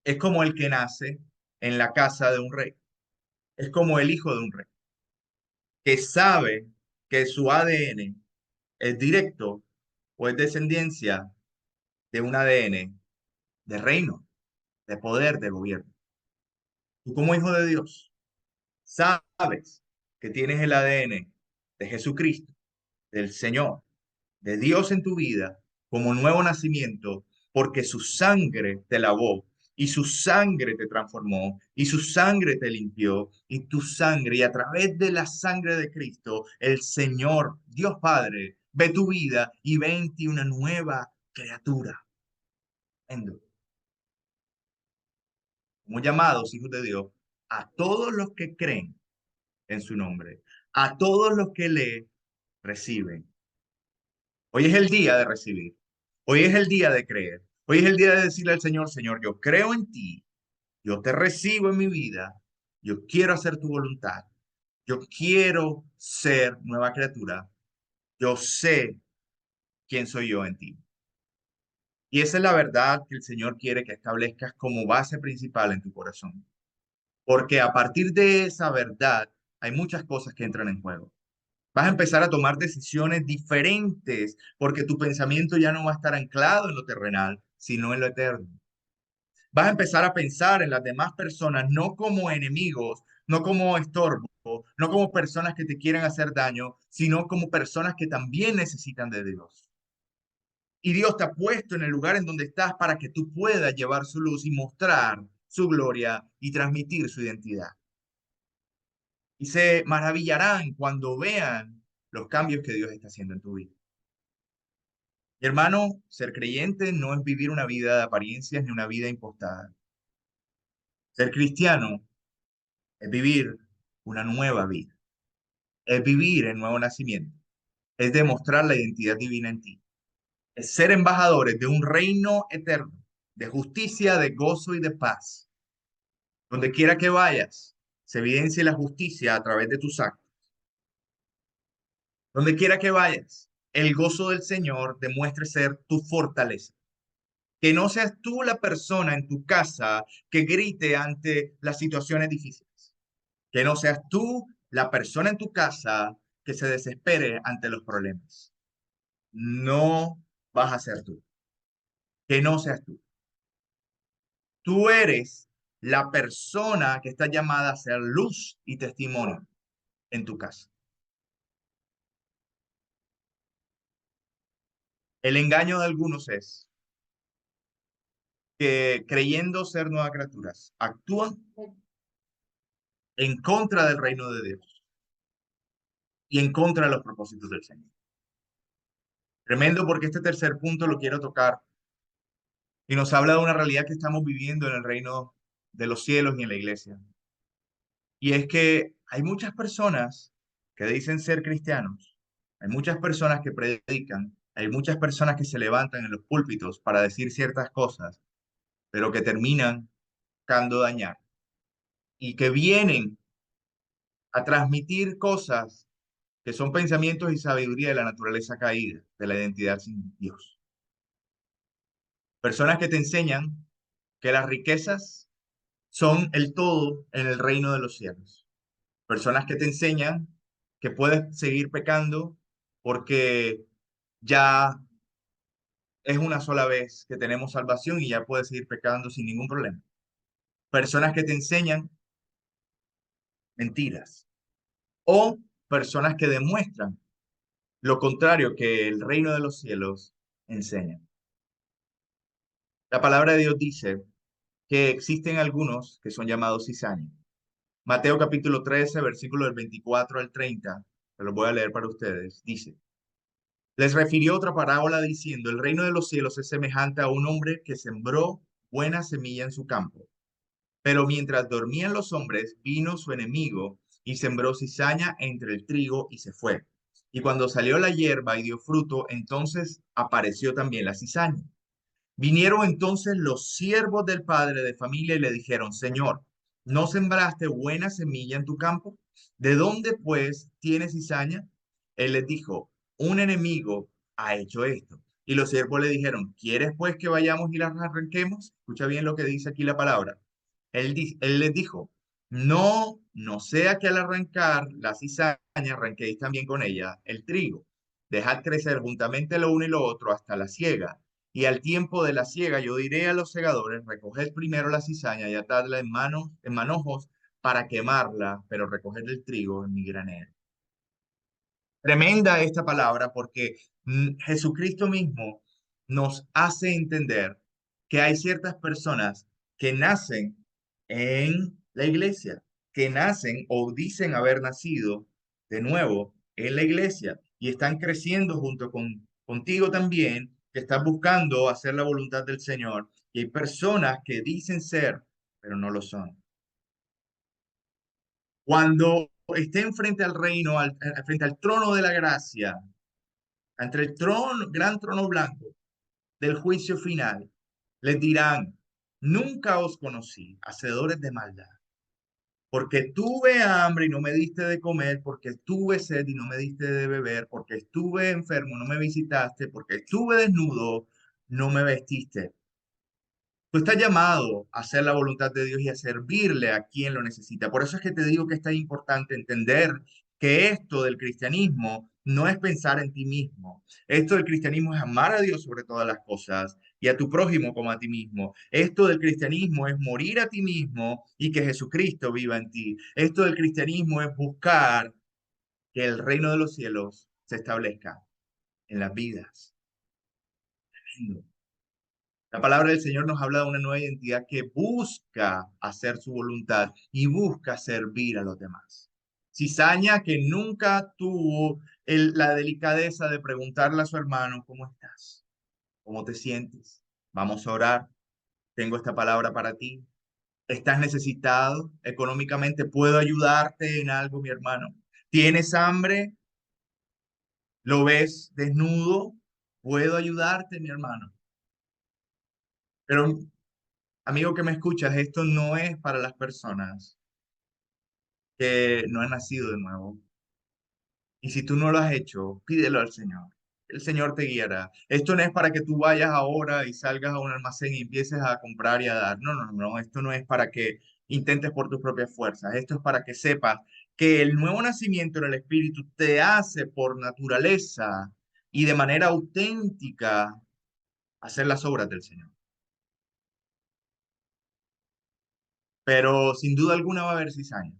Es como el que nace en la casa de un rey. Es como el hijo de un rey, que sabe que su ADN es directo o es descendencia de un ADN de reino, de poder, de gobierno. Tú como hijo de Dios sabes que tienes el ADN de Jesucristo, del Señor, de Dios en tu vida como nuevo nacimiento, porque su sangre te lavó y su sangre te transformó y su sangre te limpió y tu sangre y a través de la sangre de Cristo, el Señor, Dios Padre, ve tu vida y ve en ti una nueva criatura. Como llamados hijos de Dios a todos los que creen en su nombre, a todos los que le reciben. Hoy es el día de recibir. Hoy es el día de creer. Hoy es el día de decirle al Señor, Señor, yo creo en ti, yo te recibo en mi vida, yo quiero hacer tu voluntad, yo quiero ser nueva criatura, yo sé quién soy yo en ti. Y esa es la verdad que el Señor quiere que establezcas como base principal en tu corazón. Porque a partir de esa verdad hay muchas cosas que entran en juego. Vas a empezar a tomar decisiones diferentes porque tu pensamiento ya no va a estar anclado en lo terrenal, sino en lo eterno. Vas a empezar a pensar en las demás personas no como enemigos, no como estorbo, no como personas que te quieren hacer daño, sino como personas que también necesitan de Dios. Y Dios te ha puesto en el lugar en donde estás para que tú puedas llevar su luz y mostrar su gloria y transmitir su identidad. Y se maravillarán cuando vean los cambios que Dios está haciendo en tu vida. Mi hermano, ser creyente no es vivir una vida de apariencias ni una vida impostada. Ser cristiano es vivir una nueva vida, es vivir el nuevo nacimiento, es demostrar la identidad divina en ti, es ser embajadores de un reino eterno, de justicia, de gozo y de paz. Donde quiera que vayas, se evidencie la justicia a través de tus actos. Donde quiera que vayas, el gozo del Señor demuestre ser tu fortaleza. Que no seas tú la persona en tu casa que grite ante las situaciones difíciles. Que no seas tú la persona en tu casa que se desespere ante los problemas. No vas a ser tú. Que no seas tú. Tú eres la persona que está llamada a ser luz y testimonio en tu casa. El engaño de algunos es que creyendo ser nuevas criaturas, actúan en contra del reino de Dios y en contra de los propósitos del Señor. Tremendo porque este tercer punto lo quiero tocar y nos habla de una realidad que estamos viviendo en el reino de los cielos y en la iglesia. Y es que hay muchas personas que dicen ser cristianos, hay muchas personas que predican, hay muchas personas que se levantan en los púlpitos para decir ciertas cosas, pero que terminan buscando dañar y que vienen a transmitir cosas que son pensamientos y sabiduría de la naturaleza caída, de la identidad sin Dios. Personas que te enseñan que las riquezas son el todo en el reino de los cielos. Personas que te enseñan que puedes seguir pecando porque ya es una sola vez que tenemos salvación y ya puedes seguir pecando sin ningún problema. Personas que te enseñan mentiras o personas que demuestran lo contrario que el reino de los cielos enseña. La palabra de Dios dice que existen algunos que son llamados cizañas. Mateo capítulo 13, versículo del 24 al 30, se los voy a leer para ustedes, dice, les refirió otra parábola diciendo, el reino de los cielos es semejante a un hombre que sembró buena semilla en su campo. Pero mientras dormían los hombres, vino su enemigo y sembró cizaña entre el trigo y se fue. Y cuando salió la hierba y dio fruto, entonces apareció también la cizaña. Vinieron entonces los siervos del padre de familia y le dijeron, Señor, ¿no sembraste buena semilla en tu campo? ¿De dónde pues tienes cizaña? Él les dijo, un enemigo ha hecho esto. Y los siervos le dijeron, ¿quieres pues que vayamos y las arranquemos? Escucha bien lo que dice aquí la palabra. Él les dijo, no, no sea que al arrancar la cizaña arranquéis también con ella el trigo. Dejad crecer juntamente lo uno y lo otro hasta la siega. Y al tiempo de la siega yo diré a los segadores, recoged primero la cizaña y atadla en manos, en manojos para quemarla, pero recoged el trigo en mi granero. Tremenda esta palabra porque Jesucristo mismo nos hace entender que hay ciertas personas que nacen en la iglesia, que nacen o dicen haber nacido de nuevo en la iglesia y están creciendo junto contigo también, que están buscando hacer la voluntad del Señor. Y hay personas que dicen ser, pero no lo son. Cuando estén frente al reino, frente al trono de la gracia, entre el trono, gran trono blanco del juicio final, les dirán, nunca os conocí, hacedores de maldad, porque tuve hambre y no me diste de comer, porque tuve sed y no me diste de beber, porque estuve enfermo, no me visitaste, porque estuve desnudo, no me vestiste. Tú estás llamado a hacer la voluntad de Dios y a servirle a quien lo necesita. Por eso es que te digo que es tan importante entender que esto del cristianismo no es pensar en ti mismo. Esto del cristianismo es amar a Dios sobre todas las cosas y a tu prójimo como a ti mismo. Esto del cristianismo es morir a ti mismo y que Jesucristo viva en ti. Esto del cristianismo es buscar que el reino de los cielos se establezca en las vidas. La palabra del Señor nos habla de una nueva identidad que busca hacer su voluntad y busca servir a los demás. Cizaña que nunca tuvo la delicadeza de preguntarle a su hermano, ¿cómo estás? ¿Cómo te sientes? Vamos a orar. Tengo esta palabra para ti. ¿Estás necesitado económicamente? ¿Puedo ayudarte en algo, mi hermano? ¿Tienes hambre? ¿Lo ves desnudo? ¿Puedo ayudarte, mi hermano? Pero amigo que me escuchas, esto no es para las personas que no han nacido de nuevo. Y si tú no lo has hecho, pídelo al Señor. El Señor te guiará. Esto no es para que tú vayas ahora y salgas a un almacén y empieces a comprar y a dar. No, no, no. Esto no es para que intentes por tus propias fuerzas. Esto es para que sepas que el nuevo nacimiento en el Espíritu te hace por naturaleza y de manera auténtica hacer las obras del Señor. Pero sin duda alguna va a haber cizaña.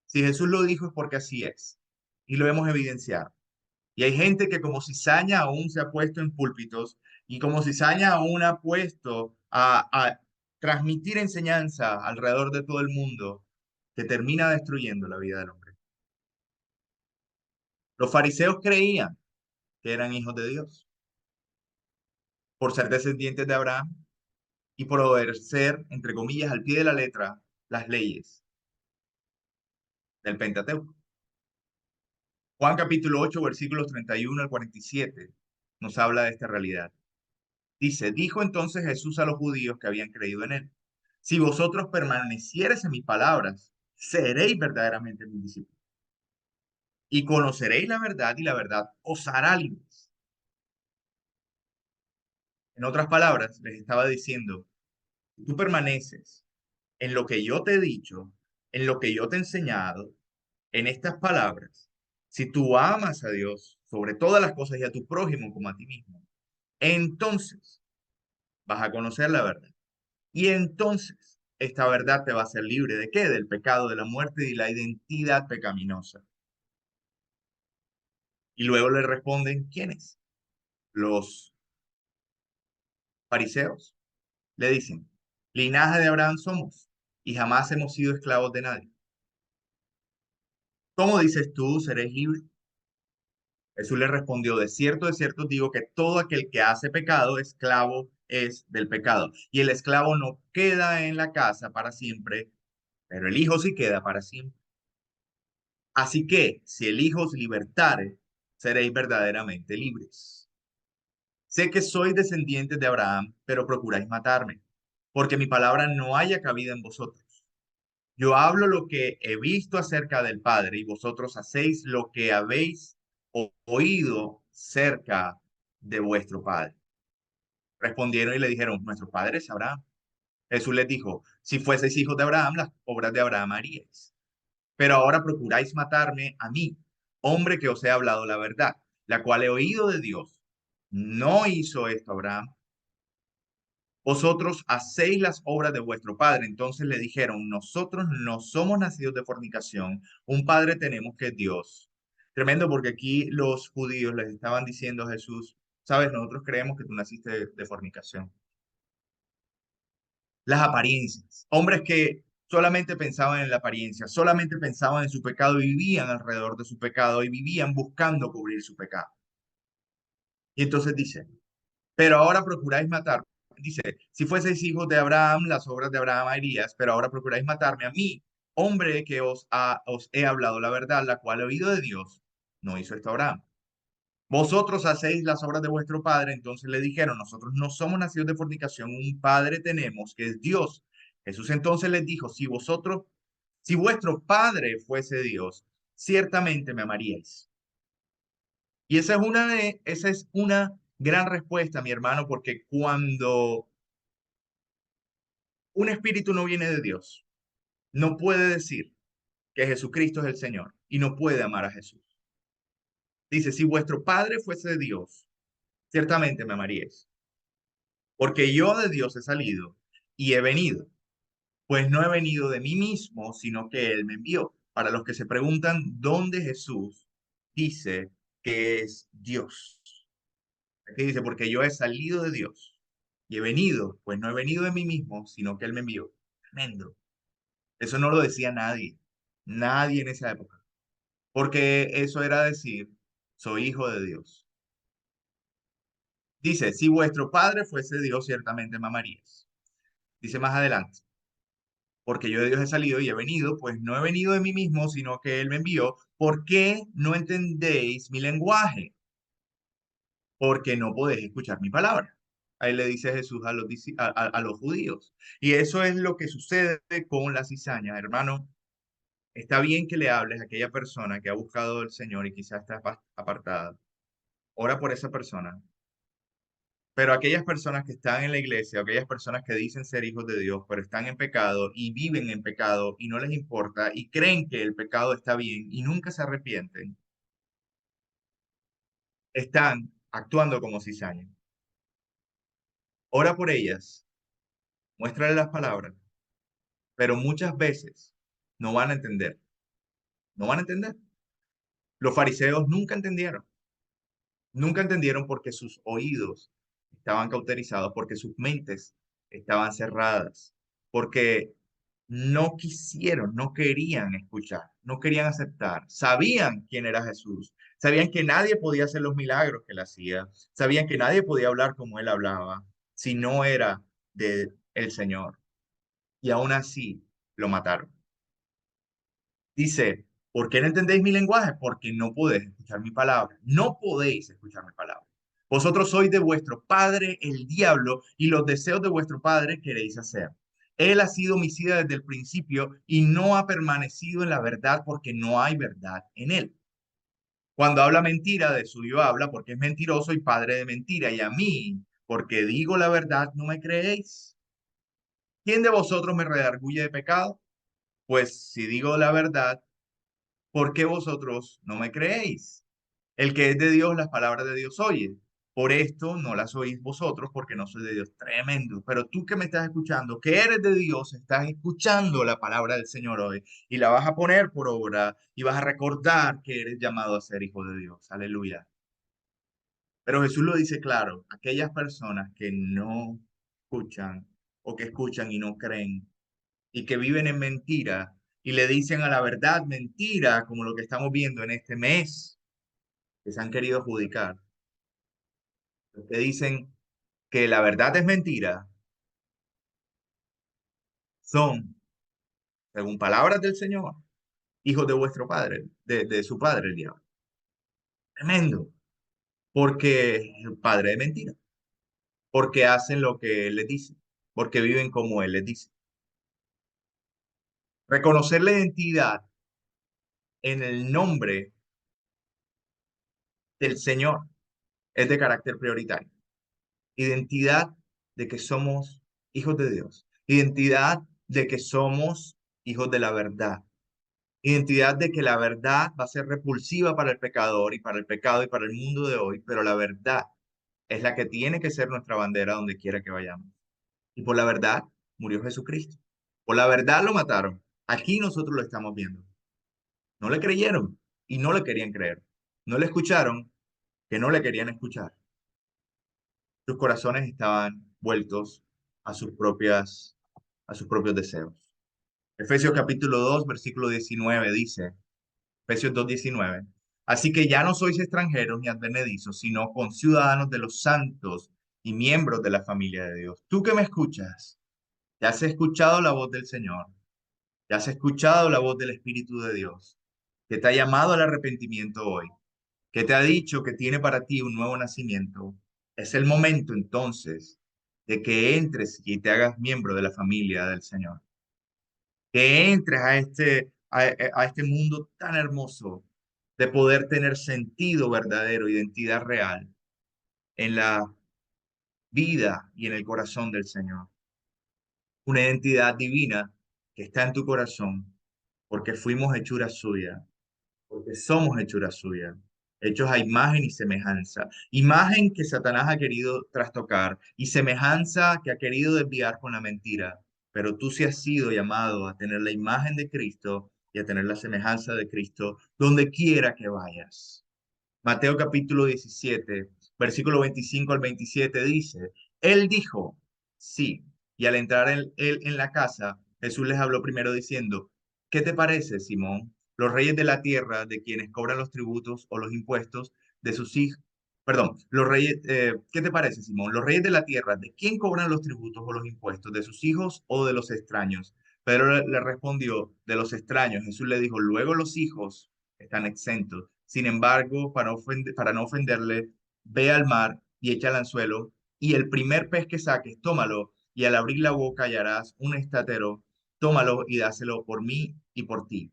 Si Jesús lo dijo es porque así es. Y lo hemos evidenciado. Y hay gente que como cizaña aún se ha puesto en púlpitos y como cizaña aún ha puesto a transmitir enseñanza alrededor de todo el mundo que termina destruyendo la vida del hombre. Los fariseos creían que eran hijos de Dios por ser descendientes de Abraham y por obedecer, entre comillas, al pie de la letra, las leyes del Pentateuco. Juan capítulo 8, versículos 31 al 47, nos habla de esta realidad. Dice, dijo entonces Jesús a los judíos que habían creído en él, si vosotros permaneciereis en mis palabras, seréis verdaderamente mis discípulos y conoceréis la verdad y la verdad os hará libres. En otras palabras, les estaba diciendo, si tú permaneces en lo que yo te he dicho, en lo que yo te he enseñado, en estas palabras, si tú amas a Dios sobre todas las cosas y a tu prójimo como a ti mismo, entonces vas a conocer la verdad. Y entonces esta verdad te va a hacer libre ¿de qué? Del pecado, de la muerte y la identidad pecaminosa. Y luego le responden, ¿quiénes? Los fariseos. Le dicen, linaje de Abraham somos y jamás hemos sido esclavos de nadie. ¿Cómo dices tú, seréis libres? Jesús le respondió, de cierto digo que todo aquel que hace pecado, esclavo es del pecado. Y el esclavo no queda en la casa para siempre, pero el hijo sí queda para siempre. Así que, si el Hijo os libertare, seréis verdaderamente libres. Sé que sois descendientes de Abraham, pero procuráis matarme, porque mi palabra no haya cabida en vosotros. Yo hablo lo que he visto acerca del Padre, y vosotros hacéis lo que habéis oído cerca de vuestro padre. Respondieron y le dijeron, nuestro padre es Abraham. Jesús les dijo, si fueseis hijos de Abraham, las obras de Abraham haríais. Pero ahora procuráis matarme a mí, hombre que os he hablado la verdad, la cual he oído de Dios. No hizo esto Abraham. Vosotros hacéis las obras de vuestro padre. Entonces le dijeron, nosotros no somos nacidos de fornicación, un padre tenemos que es Dios. Tremendo porque aquí los judíos les estaban diciendo a Jesús, sabes, nosotros creemos que tú naciste de fornicación. Las apariencias. Hombres que solamente pensaban en la apariencia, solamente pensaban en su pecado y vivían alrededor de su pecado y vivían buscando cubrir su pecado. Y entonces dice, pero ahora procuráis matar. Dice, si fueseis hijos de Abraham, las obras de Abraham harías, pero ahora procuráis matarme a mí, hombre que os he hablado la verdad, la cual he oído de Dios. No hizo esto Abraham. Vosotros hacéis las obras de vuestro padre. Entonces le dijeron, nosotros no somos nacidos de fornicación, un padre tenemos que es Dios. Jesús entonces les dijo, si vuestro padre fuese Dios, ciertamente me amaríais. Y esa es una gran respuesta, mi hermano, porque cuando un espíritu no viene de Dios, no puede decir que Jesucristo es el Señor y no puede amar a Jesús. Dice, si vuestro padre fuese Dios, ciertamente me amaríais. Porque yo de Dios he salido y he venido, pues no he venido de mí mismo, sino que Él me envió. Para los que se preguntan dónde Jesús dice que es Dios. Aquí dice, porque yo he salido de Dios y he venido, pues no he venido de mí mismo, sino que Él me envió. Tremendo. Eso no lo decía nadie, nadie en esa época, porque eso era decir, soy hijo de Dios. Dice, si vuestro padre fuese Dios, ciertamente me amaríais. Dice más adelante, porque yo de Dios he salido y he venido, pues no he venido de mí mismo, sino que Él me envió. ¿Por qué no entendéis mi lenguaje? Porque no podéis escuchar mi palabra. Ahí le dice Jesús a a los judíos. Y eso es lo que sucede con la cizaña, hermano. Está bien que le hables a aquella persona que ha buscado al Señor y quizás está apartada. Ora por esa persona. Pero aquellas personas que están en la iglesia, aquellas personas que dicen ser hijos de Dios, pero están en pecado y viven en pecado y no les importa y creen que el pecado está bien y nunca se arrepienten, están actuando como cizaña. Ora por ellas, muéstrale las palabras, pero muchas veces no van a entender. No van a entender. Los fariseos nunca entendieron porque sus oídos estaban cauterizados, porque sus mentes estaban cerradas, porque no quisieron, no querían escuchar, no querían aceptar. Sabían quién era Jesús, sabían que nadie podía hacer los milagros que él hacía, sabían que nadie podía hablar como él hablaba si no era de el Señor. Y aún así lo mataron. Dice, ¿por qué no entendéis mi lenguaje? Porque no podéis escuchar mi palabra. No podéis escuchar mi palabra. Vosotros sois de vuestro padre el diablo y los deseos de vuestro padre queréis hacer. Él ha sido homicida desde el principio y no ha permanecido en la verdad porque no hay verdad en él. Cuando habla mentira, de suyo habla porque es mentiroso y padre de mentira. Y a mí, porque digo la verdad, no me creéis. ¿Quién de vosotros me redarguye de pecado? Pues si digo la verdad, ¿por qué vosotros no me creéis? El que es de Dios, las palabras de Dios oye. Por esto no las oís vosotros, porque no soy de Dios. Tremendo. Pero tú que me estás escuchando, que eres de Dios, estás escuchando la palabra del Señor hoy y la vas a poner por obra y vas a recordar que eres llamado a ser hijo de Dios. Aleluya. Pero Jesús lo dice claro, aquellas personas que no escuchan o que escuchan y no creen y que viven en mentira y le dicen a la verdad mentira, como lo que estamos viendo en este mes, que se han querido adjudicar, los que dicen que la verdad es mentira, son, según palabras del Señor, hijos de vuestro padre, de su padre el diablo. Tremendo, porque es el padre de mentira, porque hacen lo que él les dice, porque viven como él les dice. Reconocer la identidad en el nombre del Señor. es de carácter prioritario. Identidad de que somos hijos de Dios. Identidad de que somos hijos de la verdad. Identidad de que la verdad va a ser repulsiva para el pecador y para el pecado y para el mundo de hoy, pero la verdad es la que tiene que ser nuestra bandera donde quiera que vayamos. Y por la verdad murió Jesucristo. Por la verdad lo mataron. Aquí nosotros lo estamos viendo. No le creyeron y no le querían creer. No le escucharon que no le querían escuchar. Sus corazones estaban vueltos a a sus propios deseos. Efesios capítulo 2 versículo 19 dice, Efesios 2:19, así que ya no sois extranjeros ni advenedizos, sino conciudadanos de los santos y miembros de la familia de Dios. Tú que me escuchas, ya has escuchado la voz del Señor, ya has escuchado la voz del Espíritu de Dios, que te ha llamado al arrepentimiento hoy, que te ha dicho que tiene para ti un nuevo nacimiento. Es el momento entonces de que entres y te hagas miembro de la familia del Señor, que entres a este mundo tan hermoso de poder tener sentido verdadero, identidad real en la vida y en el corazón del Señor. Una identidad divina que está en tu corazón porque fuimos hechura suya, porque somos hechura suya, hechos a imagen y semejanza. Imagen que Satanás ha querido trastocar y semejanza que ha querido desviar con la mentira. Pero tú sí has sido llamado a tener la imagen de Cristo y a tener la semejanza de Cristo donde quiera que vayas. Mateo capítulo 17, versículo 25 al 27 dice, Él dijo, sí, y al entrar él en la casa, Jesús les habló primero diciendo, ¿qué te parece, Simón? Los reyes de la tierra, de quienes cobran los tributos o los impuestos de sus hijos, perdón, los reyes, ¿qué te parece, Simón? Los reyes de la tierra, ¿de quién cobran los tributos o los impuestos? ¿De sus hijos o de los extraños? Pedro le respondió, de los extraños. Jesús le dijo, luego los hijos están exentos. Sin embargo, para no ofenderle, ve al mar y echa el anzuelo, y el primer pez que saques, tómalo, y al abrir la boca hallarás un estatero, tómalo y dáselo por mí y por ti.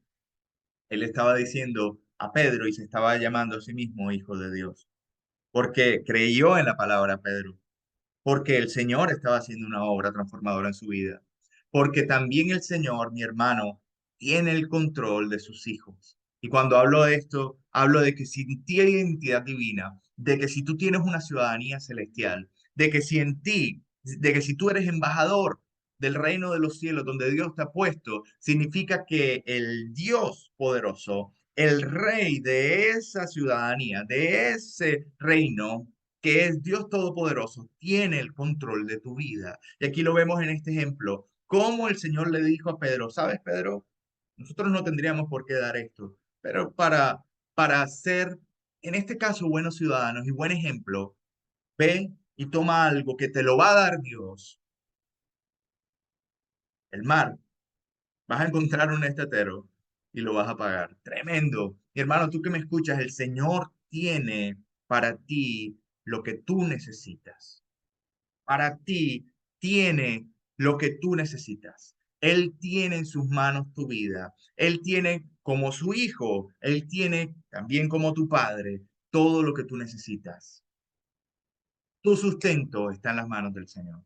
Él estaba diciendo a Pedro y se estaba llamando a sí mismo hijo de Dios, porque creyó en la palabra Pedro, porque el Señor estaba haciendo una obra transformadora en su vida, porque también el Señor, mi hermano, tiene el control de sus hijos. Y cuando hablo de esto, hablo de que si en ti hay identidad divina, de que si tú tienes una ciudadanía celestial, de que si en ti, de que si tú eres embajador del reino de los cielos donde Dios te ha puesto, significa que el Dios poderoso, el rey de esa ciudadanía, de ese reino, que es Dios Todopoderoso, tiene el control de tu vida. Y aquí lo vemos en este ejemplo, cómo el Señor le dijo a Pedro, ¿sabes, Pedro? Nosotros no tendríamos por qué dar esto, pero para ser, en este caso, buenos ciudadanos y buen ejemplo, ve y toma algo que te lo va a dar Dios, el mar. Vas a encontrar un estatero y lo vas a pagar. Tremendo. Mi hermano, tú que me escuchas, el Señor tiene para ti lo que tú necesitas. Para ti tiene lo que tú necesitas. Él tiene en sus manos tu vida. Él tiene como su hijo, él tiene también como tu padre todo lo que tú necesitas. Tu sustento está en las manos del Señor.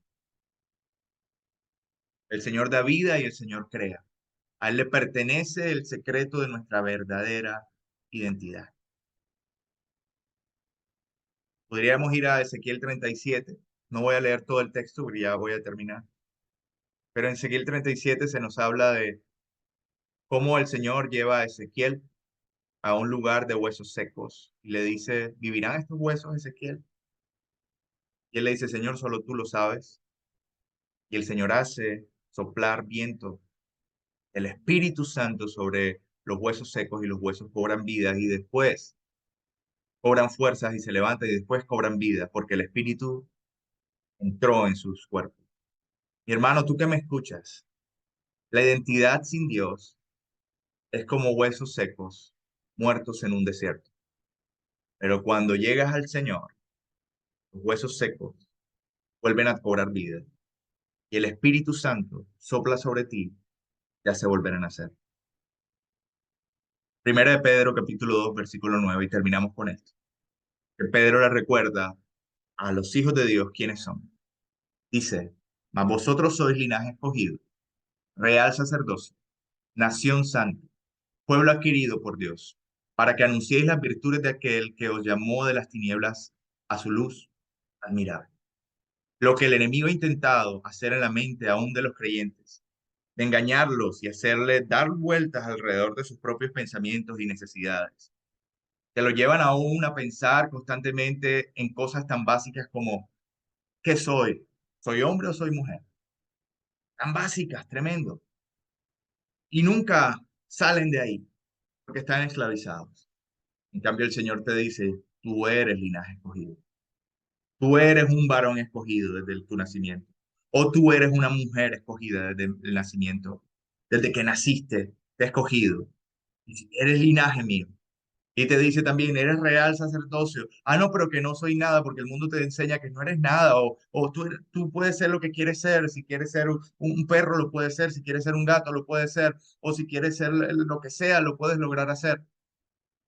El Señor da vida y el Señor crea. A Él le pertenece el secreto de nuestra verdadera identidad. Podríamos ir a Ezequiel 37. No voy a leer todo el texto porque ya voy a terminar. Pero en Ezequiel 37 se nos habla de cómo el Señor lleva a Ezequiel a un lugar de huesos secos y le dice, ¿vivirán estos huesos, Ezequiel? Y él le dice, Señor, solo tú lo sabes. Y el Señor hace soplar viento, el Espíritu Santo sobre los huesos secos y los huesos cobran vida y después cobran fuerzas y se levantan y después cobran vida porque el Espíritu entró en sus cuerpos. Mi hermano, tú que me escuchas, la identidad sin Dios es como huesos secos, muertos en un desierto. Pero cuando llegas al Señor, los huesos secos vuelven a cobrar vida y el Espíritu Santo sopla sobre ti, ya se volverán a nacer. Primera de Pedro, capítulo 2 versículo 9 y terminamos con esto. que Pedro le recuerda a los hijos de Dios quiénes son. Dice, mas vosotros sois linaje escogido, real sacerdocio, nación santa, pueblo adquirido por Dios, para que anunciéis las virtudes de aquel que os llamó de las tinieblas a su luz admirable. Lo que el enemigo ha intentado hacer en la mente aún de los creyentes, de engañarlos y hacerles dar vueltas alrededor de sus propios pensamientos y necesidades, que lo llevan aún a pensar constantemente en cosas tan básicas como, ¿qué soy? ¿Soy hombre o soy mujer? Tan básicas, tremendo. Y nunca salen de ahí, porque están esclavizados. En cambio, el Señor te dice, tú eres linaje escogido. Tú eres un varón escogido desde tu nacimiento. O tú eres una mujer escogida desde el nacimiento. Desde que naciste, te he escogido. Y eres linaje mío. Y te dice también, eres real sacerdocio. Ah, no, pero que no soy nada, porque el mundo te enseña que no eres nada. O tú puedes ser lo que quieres ser. Si quieres ser un perro, lo puedes ser. Si quieres ser un gato, lo puedes ser. O si quieres ser lo que sea, lo puedes lograr hacer.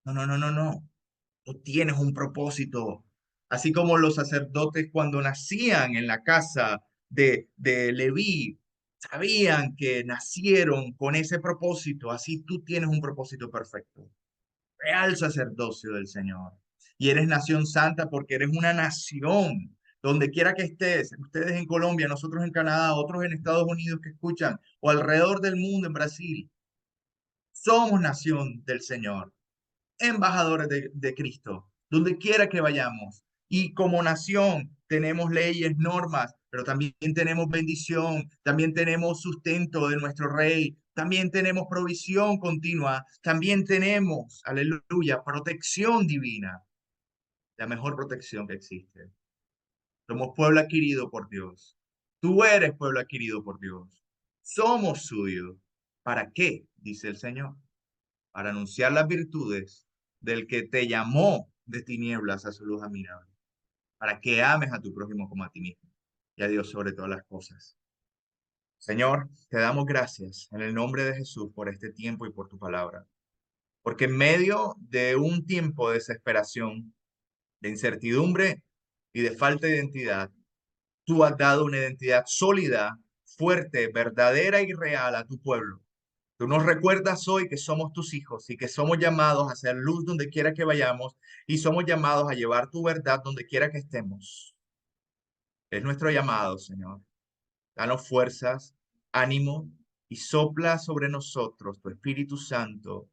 No, no, no, no, no. Tú tienes un propósito. Así como los sacerdotes cuando nacían en la casa de Leví, sabían que nacieron con ese propósito. Así tú tienes un propósito perfecto. Real sacerdocio del Señor. Y eres nación santa porque eres una nación. Donde quiera que estés, ustedes en Colombia, nosotros en Canadá, otros en Estados Unidos que escuchan, o alrededor del mundo en Brasil, somos nación del Señor, embajadores de Cristo, donde quiera que vayamos. Y como nación tenemos leyes, normas, pero también tenemos bendición, también tenemos sustento de nuestro Rey, también tenemos provisión continua, también tenemos, aleluya, protección divina, la mejor protección que existe. Somos pueblo adquirido por Dios. Tú eres pueblo adquirido por Dios. Somos suyos. ¿Para qué? Dice el Señor. Para anunciar las virtudes del que te llamó de tinieblas a su luz admirable, para que ames a tu prójimo como a ti mismo y a Dios sobre todas las cosas. Señor, te damos gracias en el nombre de Jesús por este tiempo y por tu palabra, porque en medio de un tiempo de desesperación, de incertidumbre y de falta de identidad, tú has dado una identidad sólida, fuerte, verdadera y real a tu pueblo. Tú nos recuerdas hoy que somos tus hijos y que somos llamados a hacer luz donde quiera que vayamos y somos llamados a llevar tu verdad donde quiera que estemos. Es nuestro llamado, Señor. Danos fuerzas, ánimo y sopla sobre nosotros tu Espíritu Santo,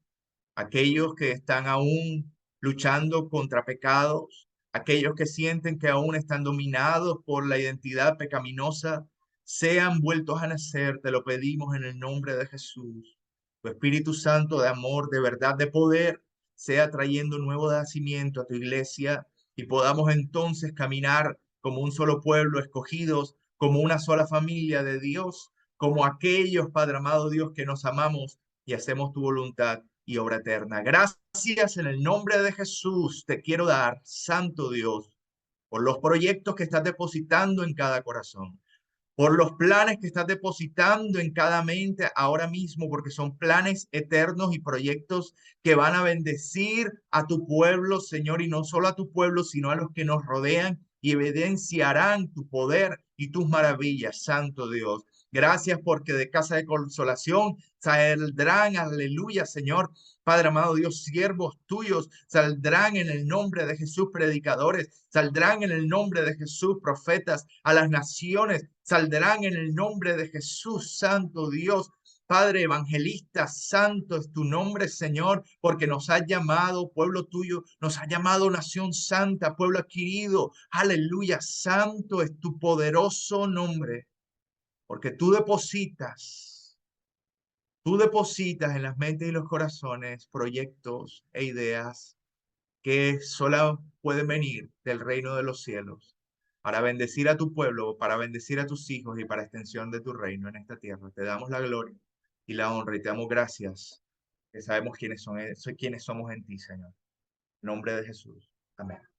aquellos que están aún luchando contra pecados, aquellos que sienten que aún están dominados por la identidad pecaminosa, sean vueltos a nacer, te lo pedimos en el nombre de Jesús. Tu Espíritu Santo de amor, de verdad, de poder, sea trayendo nuevo nacimiento a tu iglesia y podamos entonces caminar como un solo pueblo, escogidos, como una sola familia de Dios, como aquellos, Padre amado Dios, que nos amamos y hacemos tu voluntad y obra eterna. Gracias en el nombre de Jesús. Te quiero dar, Santo Dios, por los proyectos que estás depositando en cada corazón, por los planes que estás depositando en cada mente ahora mismo, porque son planes eternos y proyectos que van a bendecir a tu pueblo, Señor, y no solo a tu pueblo, sino a los que nos rodean y evidenciarán tu poder y tus maravillas, Santo Dios. Gracias porque de casa de consolación saldrán, aleluya, Señor. Padre amado Dios, siervos tuyos saldrán en el nombre de Jesús, predicadores, saldrán en el nombre de Jesús, profetas a las naciones, saldrán en el nombre de Jesús, Santo Dios. Padre evangelista, santo es tu nombre, Señor, porque nos has llamado pueblo tuyo, nos ha llamado nación santa, pueblo adquirido. Aleluya, santo es tu poderoso nombre, porque tú depositas en las mentes y los corazones proyectos e ideas que solo pueden venir del reino de los cielos para bendecir a tu pueblo, para bendecir a tus hijos y para extensión de tu reino en esta tierra. Te damos la gloria y la honra y te damos gracias, que sabemos quiénes somos en ti, Señor. En nombre de Jesús. Amén.